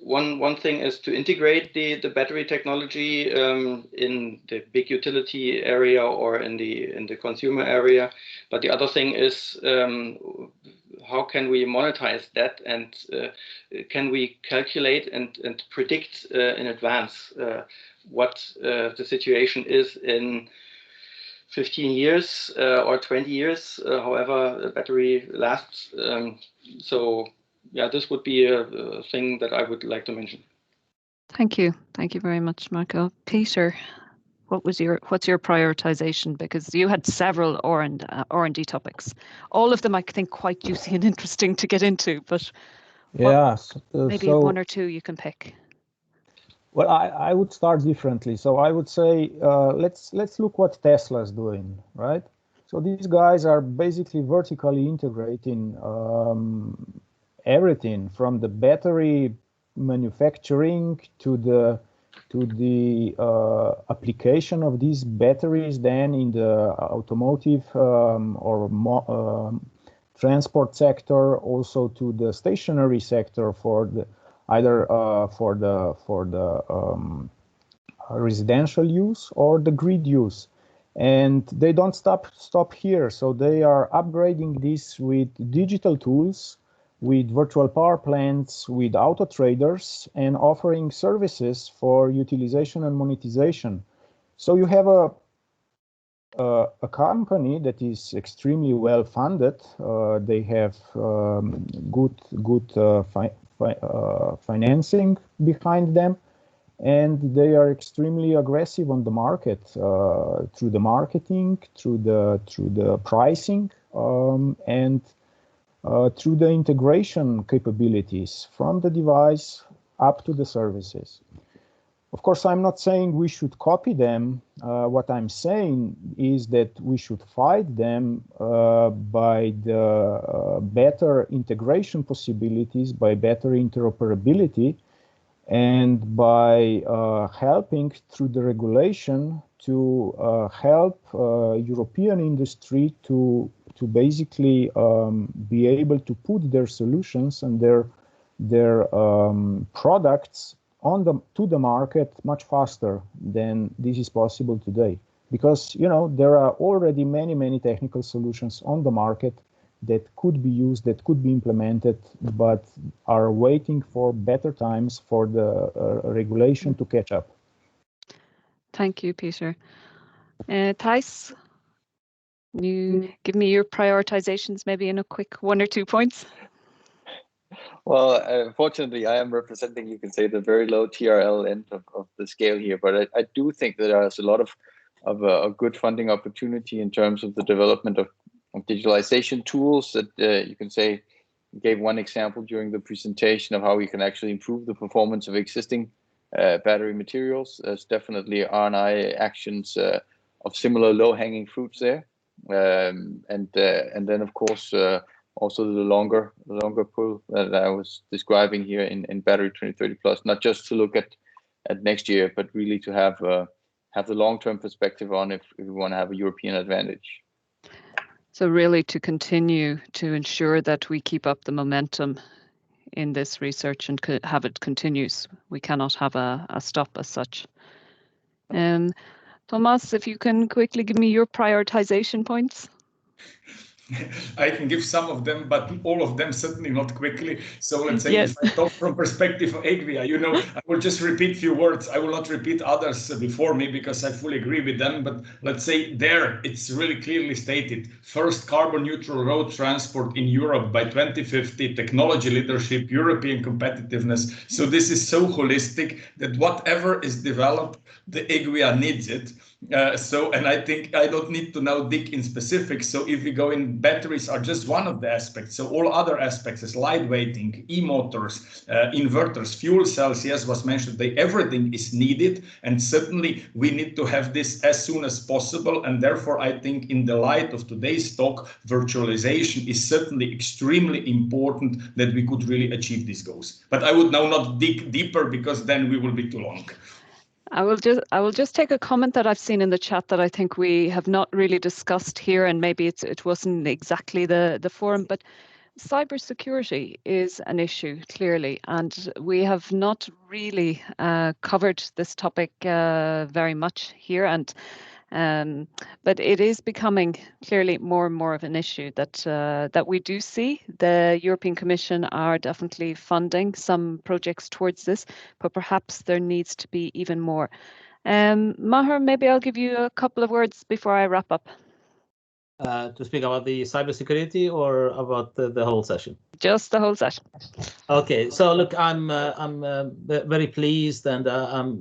One thing is to integrate the battery technology in the big utility area or in the consumer area, but the other thing is how can we monetize that, and can we calculate and predict in advance what the situation is in 15 years or 20 years, however a battery lasts. So yeah, this would be a thing that I would like to mention. Thank you. Thank you very much, Marco. Peter, what's your prioritization? Because you had several R&D topics. All of them, I think, quite juicy and interesting to get into, but yes, maybe one or two you can pick. Well, I would start differently. So I would say, let's look what Tesla is doing, right? So these guys are basically vertically integrating everything from the battery manufacturing to the application of these batteries then in the automotive or transport sector, also to the stationary sector for the either for the residential use or the grid use. And they don't stop here. So they are upgrading this with digital tools, with virtual power plants, with auto traders, and offering services for utilization and monetization. So you have a company that is extremely well funded. They have good financing behind them, and they are extremely aggressive on the market through the marketing, through the pricing, and through the integration capabilities from the device up to the services. Of course, I'm not saying we should copy them. What I'm saying is that we should fight them by the better integration possibilities, by better interoperability, and by helping through the regulation to help European industry to basically be able to put their solutions and their products to the market much faster than this is possible today. Because, you know, there are already many technical solutions on the market that could be used, that could be implemented, but are waiting for better times for the regulation to catch up. Thank you, Peter. Tejs, you give me your prioritizations, maybe in a quick 1 or 2 points. Well, unfortunately, I am representing, you can say, the very low TRL end of the scale here, but I do think that there's a lot of a good funding opportunity in terms of the development of digitalization tools that you can say gave one example during the presentation of how we can actually improve the performance of existing battery materials. There's definitely R&I actions of similar low-hanging fruits there, and then of course also the longer pull that I was describing here in Battery 2030 Plus, not just to look at next year, but really to have the long-term perspective on if we want to have a European advantage. So really to continue to ensure that we keep up the momentum in this research and have it continues. We cannot have a stop as such. Tomaž, if you can quickly give me your prioritization points. I can give some of them, but all of them certainly not quickly. So let's say if I talk from perspective of EGVIA, you know, I will just repeat a few words. I will not repeat others before me because I fully agree with them. But let's say there, it's really clearly stated. First, carbon neutral road transport in Europe by 2050, technology leadership, European competitiveness. So this is so holistic that whatever is developed, the EGVIA needs it. And I think I don't need to now dig in specifics. So if we go in, batteries are just one of the aspects. So all other aspects is lightweighting, e-motors, inverters, fuel cells, yes, was mentioned. Everything is needed. And certainly we need to have this as soon as possible. And therefore, I think in the light of today's talk, virtualization is certainly extremely important that we could really achieve these goals. But I would now not dig deeper because then we will be too long. I will just take a comment that I've seen in the chat that I think we have not really discussed here, and maybe it wasn't exactly the forum, but cybersecurity is an issue clearly, and we have not really covered this topic very much here, but it is becoming clearly more and more of an issue that we do see. The European Commission are definitely funding some projects towards this, but perhaps there needs to be even more. Maher, maybe I'll give you a couple of words before I wrap up. To speak about the cybersecurity or about the whole session? Just the whole session. Okay, so look, I'm very pleased, and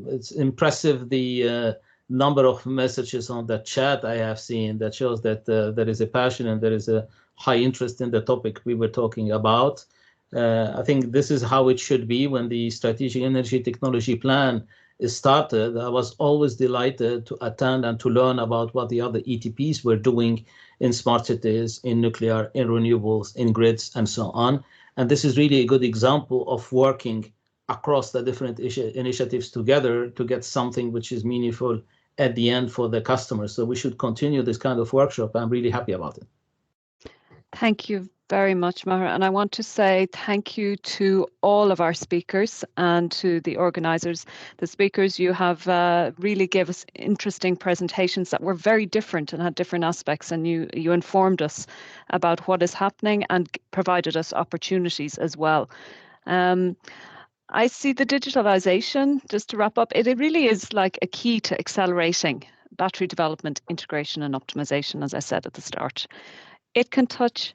it's impressive the number of messages on the chat I have seen that shows that there is a passion and there is a high interest in the topic we were talking about. I think this is how it should be. When the Strategic Energy Technology Plan is started, I was always delighted to attend and to learn about what the other ETPs were doing in smart cities, in nuclear, in renewables, in grids, and so on. And this is really a good example of working across the different initiatives together to get something which is meaningful at the end for the customers. So we should continue this kind of workshop. I'm really happy about it. Thank you very much, Maher. And I want to say thank you to all of our speakers and to the organisers. The speakers, you have really gave us interesting presentations that were very different and had different aspects, and you informed us about what is happening and provided us opportunities as well. I see the digitalization, just to wrap up, it really is like a key to accelerating battery development, integration and optimization, as I said at the start. It can touch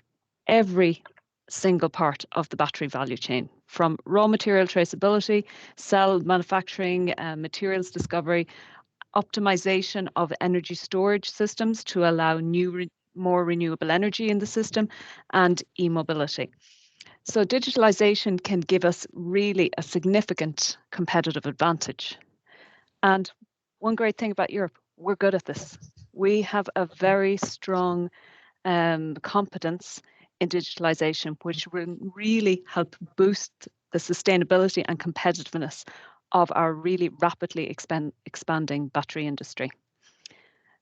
every single part of the battery value chain, from raw material traceability, cell manufacturing, materials discovery, optimization of energy storage systems to allow more renewable energy in the system, and e-mobility. So digitalization can give us really a significant competitive advantage. And one great thing about Europe, we're good at this. We have a very strong competence in digitalization, which will really help boost the sustainability and competitiveness of our really rapidly expanding battery industry.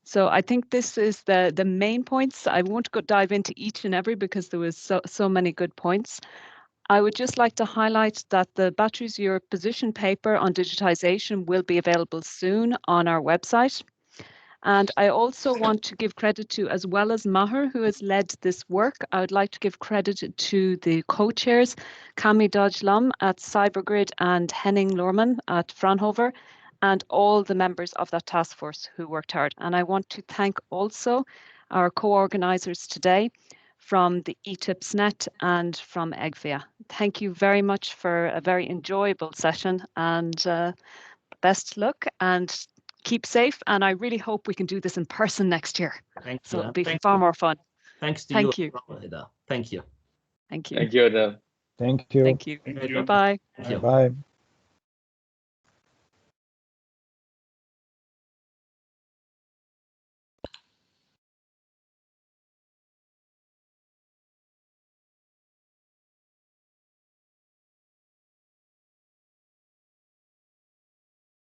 So I think this is the main points. I won't dive into each and every because there was so many good points. I would just like to highlight that the Batteries Europe position paper on digitization will be available soon on our website. And I also want to give credit to, as well as Maher, who has led this work, I would like to give credit to the co-chairs, Cami Dodge-Lum at CyberGrid and Henning Lorman at Fraunhofer, and all the members of that task force who worked hard. And I want to thank also our co-organisers today from the ETIP SNET and from EGVIA. Thank you very much for a very enjoyable session, and best luck and keep safe. And I really hope we can do this in person next year. Thank you. So it'll be far more fun. Thanks to Thank you. Thank you. Thank you. Thank you, Adele. Thank you. Thank you. Thank you. Bye-bye. Bye.